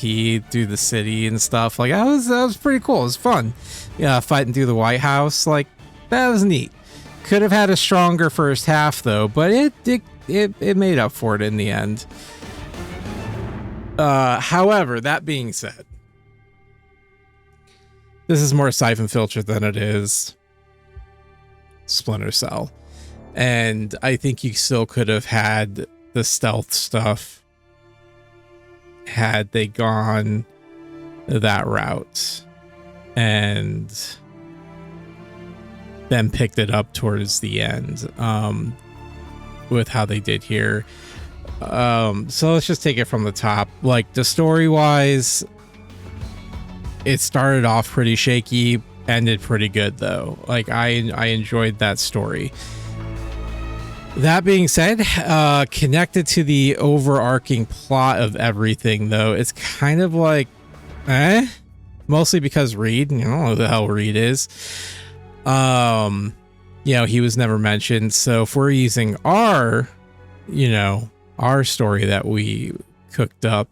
through the city and stuff. Like that was pretty cool. It was fun. Yeah, fighting through the White House, like that was neat. Could have had a stronger first half though, but it made up for it in the end. However, that being said, this is more Siphon Filter than it is Splinter Cell, and I think you still could have had the stealth stuff had they gone that route and then picked it up towards the end with how they did here. So let's just take it from the top. Like the story wise, it started off pretty shaky, ended pretty good though. Like I enjoyed that story. That being said, connected to the overarching plot of everything, though, it's kind of like, mostly because Reed, you know who the hell Reed is. You know, he was never mentioned. So if we're using our story that we cooked up,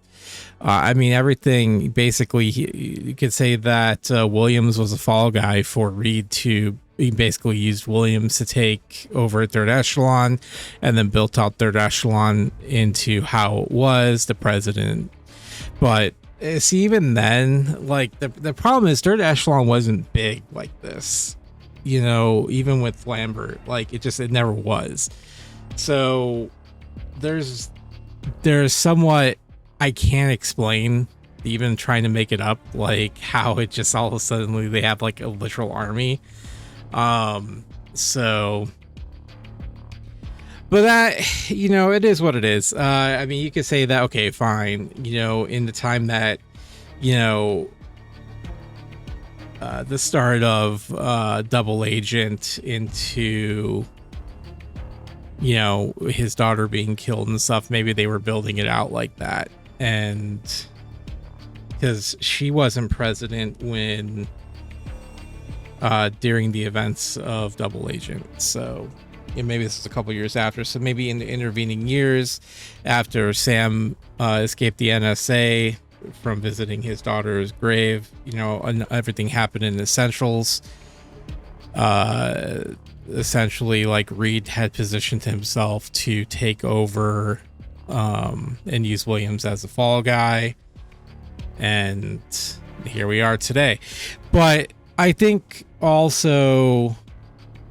I mean, everything basically, you could say that Williams was a fall guy for Reed to. He basically used Williams to take over Third Echelon, and then built out Third Echelon into how it was, the president. But see, even then, like the problem is Third Echelon wasn't big like this, you know, even with Lambert, like it never was. So there's somewhat, I can't explain, even trying to make it up, like how it just all of a sudden they have like a literal army. So, but that, you know, it is what it is. I mean, you could say that, okay, fine, you know, in the time that, you know, the start of Double Agent into, you know, his daughter being killed and stuff, maybe they were building it out like that. And because she wasn't president when during the events of Double Agent, so maybe this is a couple years after. So maybe in the intervening years after Sam escaped the NSA from visiting his daughter's grave, you know, and everything happened in Essentials. Essentially, like Reed had positioned himself to take over and use Williams as a fall guy, and here we are today. But I think also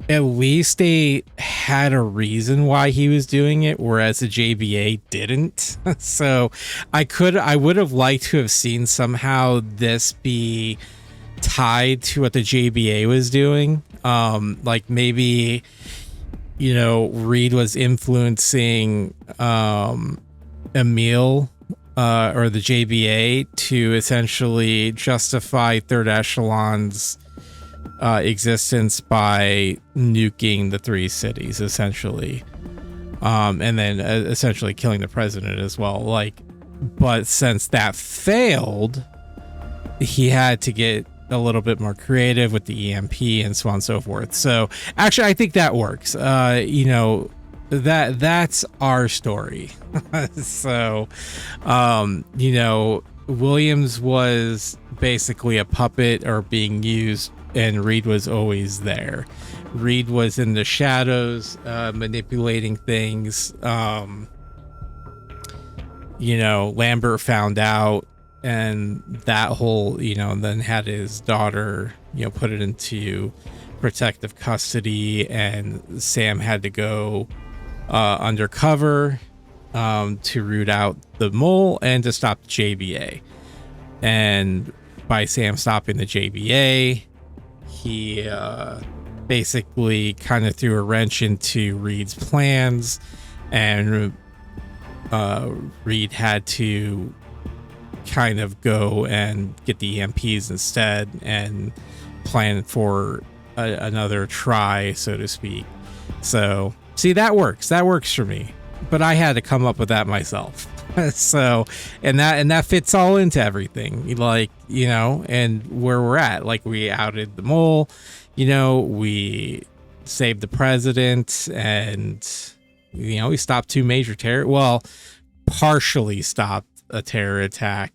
at least they had a reason why he was doing it, whereas the JBA didn't. So I would have liked to have seen somehow this be tied to what the JBA was doing. Like maybe, you know, Reed was influencing Emil or the JBA to essentially justify Third Echelon's existence by nuking the three cities, essentially, and then essentially killing the president as well. Like, but since that failed, he had to get a little bit more creative with the EMP and so on and so forth. So actually, I think that works. You know, that's our story. So, you know, Williams was basically a puppet or being used, and Reed was always there. Reed was in the shadows, manipulating things. You know, Lambert found out, and that whole, you know, then had his daughter, you know, put it into protective custody, and Sam had to go undercover to root out the mole and to stop the JBA. And by Sam stopping the JBA, he basically kind of threw a wrench into Reed's plans, and Reed had to kind of go and get the EMPs instead and plan for another try, so to speak. So see, that works for me, but I had to come up with that myself. So and that fits all into everything, like, you know, and where we're at. Like, we outed the mole, you know, we saved the president, and, you know, we stopped two major partially stopped a terror attack.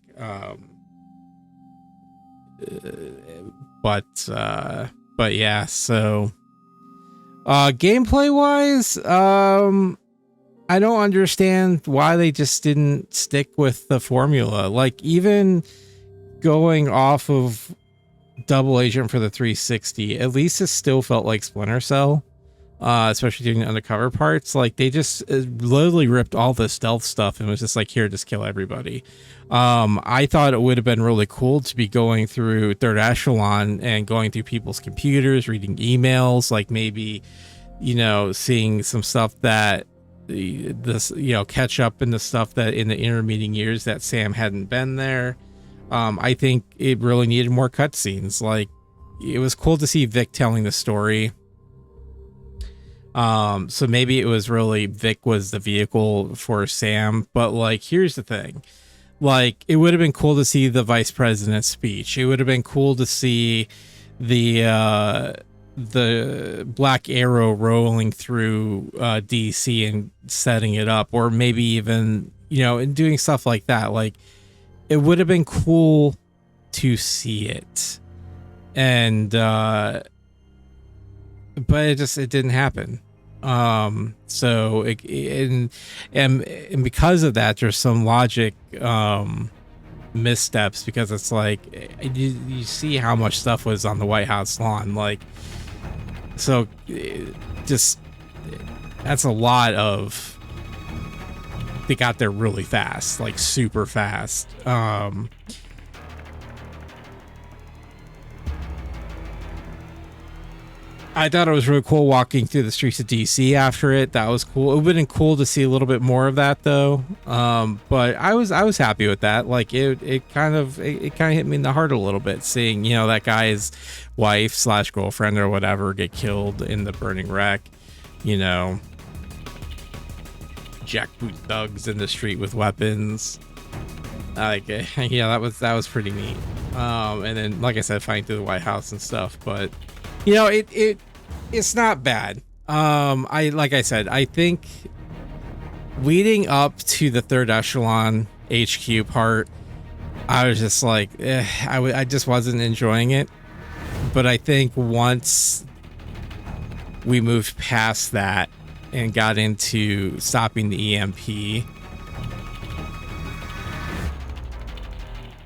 But yeah, so gameplay wise, I don't understand why they just didn't stick with the formula. Like, even going off of Double Agent for the 360, at least it still felt like Splinter Cell, especially doing the undercover parts. Like, they just literally ripped all the stealth stuff and was just like, here, just kill everybody. I thought it would have been really cool to be going through Third Echelon and going through people's computers, reading emails, like maybe, you know, seeing some stuff that this, you know, catch up in the stuff that in the intermeeting years that Sam hadn't been there. I think it really needed more cutscenes. Like, it was cool to see Vic telling the story. So maybe it was really Vic was the vehicle for Sam, but like, here's the thing. Like, it would have been cool to see the vice president's speech. It would have been cool to see the Black Arrow rolling through DC and setting it up, or maybe even, you know, and doing stuff like that. Like, it would have been cool to see it, and but it didn't happen. So and because of that, there's some logic missteps, because it's like you see how much stuff was on the White House lawn, like, so just that's a lot of, they got there really fast, like super fast. I thought it was really cool walking through the streets of DC after it. That was cool. It would have been cool to see a little bit more of that, though. But I was happy with that. Like, it kind of hit me in the heart a little bit, seeing, you know, that guy's wife / girlfriend or whatever get killed in the burning wreck. You know, jackboot thugs in the street with weapons. Like, yeah, that was pretty neat. And then, like I said, fighting through the White House and stuff. But, you know, it's not bad. Like I said, I think leading up to the Third Echelon HQ part, I was just like, I just wasn't enjoying it. But I think once we moved past that and got into stopping the EMP,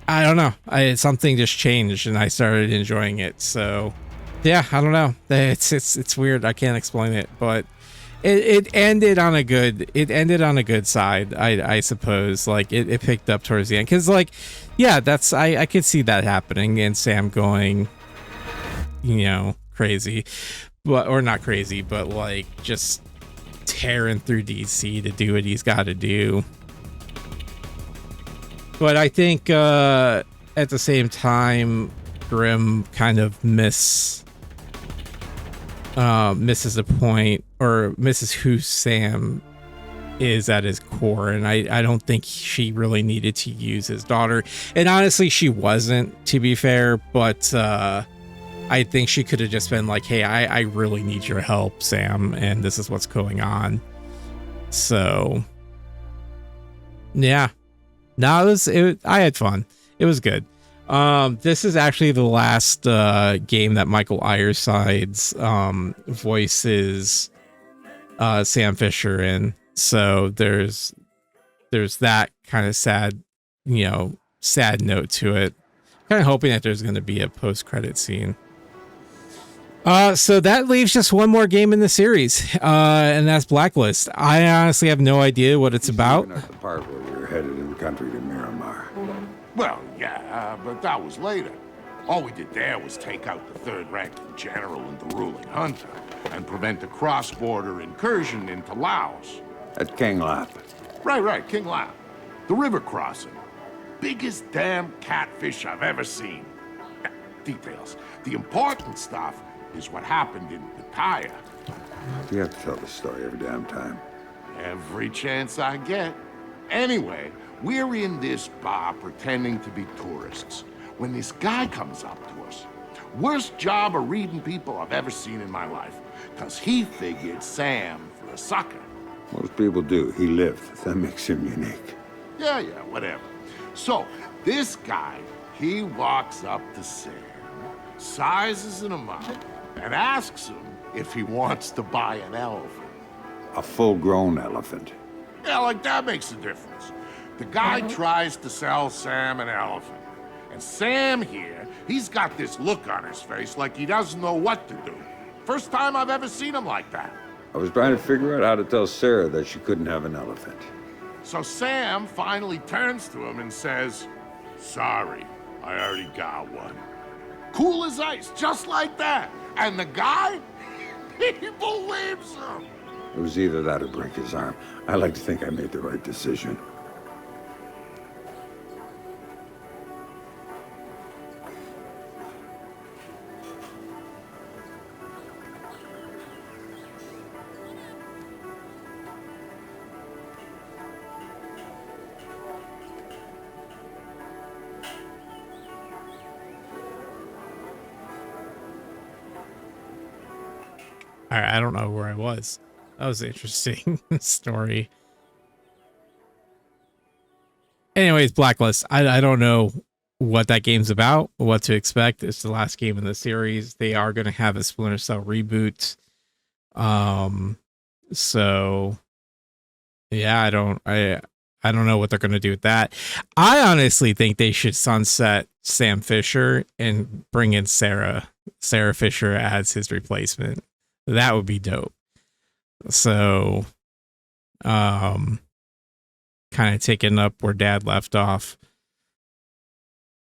I don't know, something just changed and I started enjoying it. So yeah, I don't know. It's weird. I can't explain it, but it ended on a good side, I suppose. Like, it picked up towards the end, because, like, yeah, that's I could see that happening, and Sam going, you know, crazy, or not crazy, but like just tearing through DC to do what he's got to do. But I think at the same time, Grimm kind of misses the point, or misses who Sam is at his core, and I don't think she really needed to use his daughter, and honestly she wasn't, to be fair, but I think she could have just been like, hey, I really need your help, Sam, and this is what's going on. So yeah, no, I had fun. It was good. This is actually the last game that Michael Ironsides voices Sam Fisher in. So there's that kind of sad note to it. Kind of hoping that there's going to be a post-credit scene. So that leaves just one more game in the series, and that's Blacklist. I honestly have no idea what it's about. At the part where we were headed in the country to Miramar. Well, yeah, but that was later. All we did there was take out the third-ranking general and the ruling junta and prevent a cross-border incursion into Laos. At King Lap. Right, King Lap. The river crossing. Biggest damn catfish I've ever seen. details. The important stuff is what happened in the tire. You have to tell the story every damn time. Every chance I get. Anyway, we're in this bar pretending to be tourists when this guy comes up to us. Worst job of reading people I've ever seen in my life, because he figured Sam for a sucker. Most people do. He lived. That makes him unique. Yeah, whatever. So, this guy, he walks up to Sam, sizes him up, and asks him if he wants to buy an elephant. A full-grown elephant. Yeah, like that makes a difference. The guy tries to sell Sam an elephant. And Sam here, he's got this look on his face like he doesn't know what to do. First time I've ever seen him like that. I was trying to figure out how to tell Sarah that she couldn't have an elephant. So Sam finally turns to him and says, "Sorry, I already got one." Cool as ice, just like that. And the guy, he believes him. It was either that or break his arm. I like to think I made the right decision. I don't know where I was. That was an interesting story. Anyways, Blacklist. I don't know what that game's about, what to expect. It's the last game in the series. They are going to have a Splinter Cell reboot. So yeah, I don't know what they're going to do with that. I honestly think they should sunset Sam Fisher and bring in Sarah Fisher as his replacement. That would be dope. So, kind of taking up where Dad left off.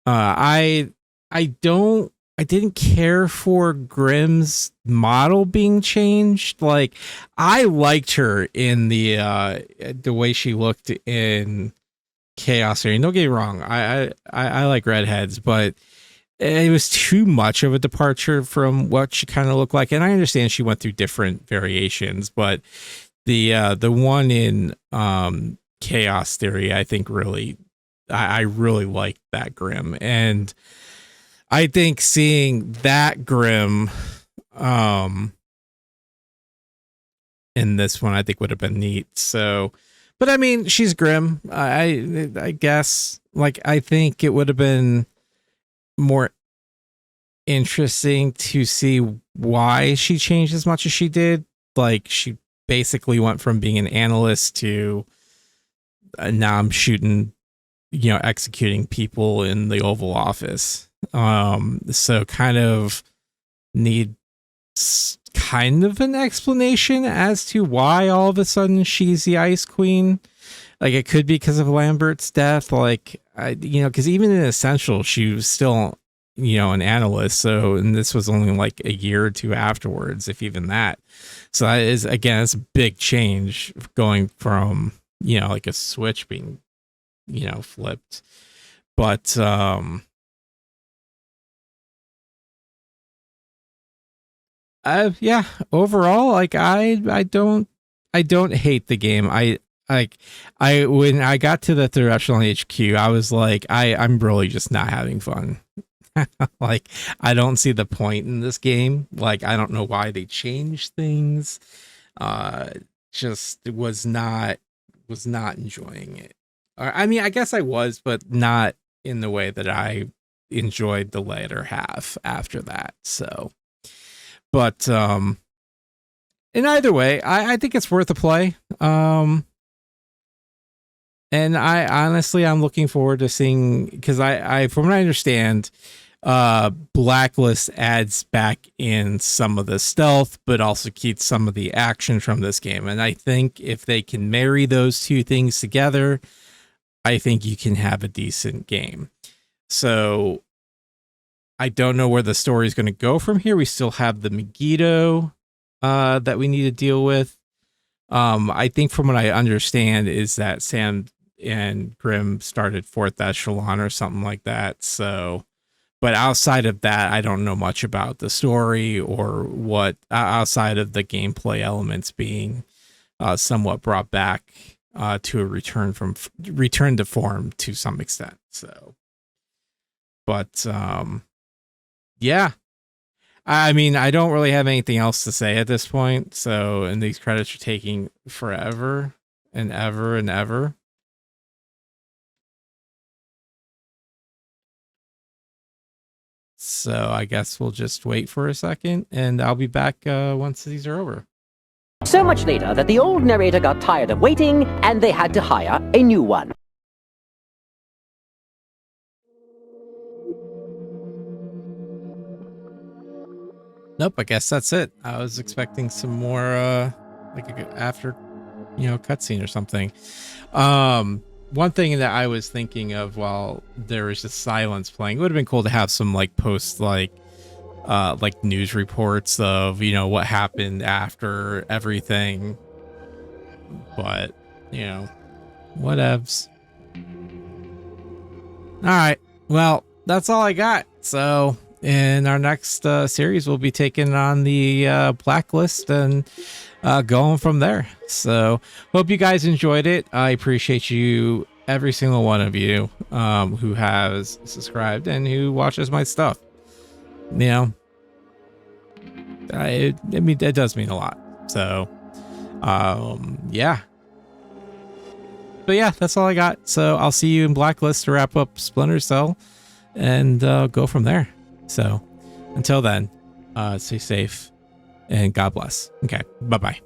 I didn't care for Grimm's model being changed. Like, I liked her in the way she looked in Chaos Theory. Don't get me wrong, I like redheads, but it was too much of a departure from what she kind of looked like. And I understand she went through different variations, but the one in Chaos Theory, I think I really liked that Grimm. And I think seeing that Grimm in this one, I think would have been neat. So, but I mean, she's Grimm. I guess, like, I think it would have been more interesting to see why she changed as much as she did. Like, she basically went from being an analyst to now I'm shooting, executing people in the Oval Office. So kind of need kind of an explanation as to why all of a sudden she's the Ice Queen. Like, it could be because of Lambert's death. Like, because even in Essential, she was still, an analyst. So, and this was only like a year or two afterwards, if even that. So that is, again, it's a big change going from, like a switch being, flipped. But, yeah, overall, like, I don't hate the game. When I got to the third echelon HQ, I was like, I'm really just not having fun. Like, I don't see the point in this game. Like, I don't know why they changed things. Just was not enjoying it. I mean, I guess I was, but not in the way that I enjoyed the latter half after that. So, but in either way, I think it's worth a play. And I'm looking forward to seeing, because I from what I understand, Blacklist adds back in some of the stealth, but also keeps some of the action from this game. And I think if they can marry those two things together, I think you can have a decent game. So I don't know where the story is going to go from here. We still have the Megiddo that we need to deal with. I think from what I understand is that Sam and Grimm started fourth echelon or something like that. So, But outside of that, I don't know much about the story or what outside of the gameplay elements being somewhat brought back to a return to form to some extent. So, but yeah, I mean, I don't really have anything else to say at this point. So, and these credits are taking forever and ever and ever. So I guess we'll just wait for a second, and I'll be back once these are over. So much later that the old narrator got tired of waiting, and they had to hire a new one. Nope, I guess that's it. I was expecting some more like after, cutscene or something. One thing that I was thinking of while there was just silence playing, it would have been cool to have some like post like news reports of what happened after everything, but whatevs. All right, well, that's all I got. So in our next series, we'll be taking on the blacklist and going from there. So hope you guys enjoyed it. I appreciate you, every single one of you who has subscribed and who watches my stuff. I mean, it does mean a lot. So yeah, but yeah, that's all I got. So I'll see you in Blacklist to wrap up Splinter Cell and go from there. So until then, stay safe and God bless. Okay, bye-bye.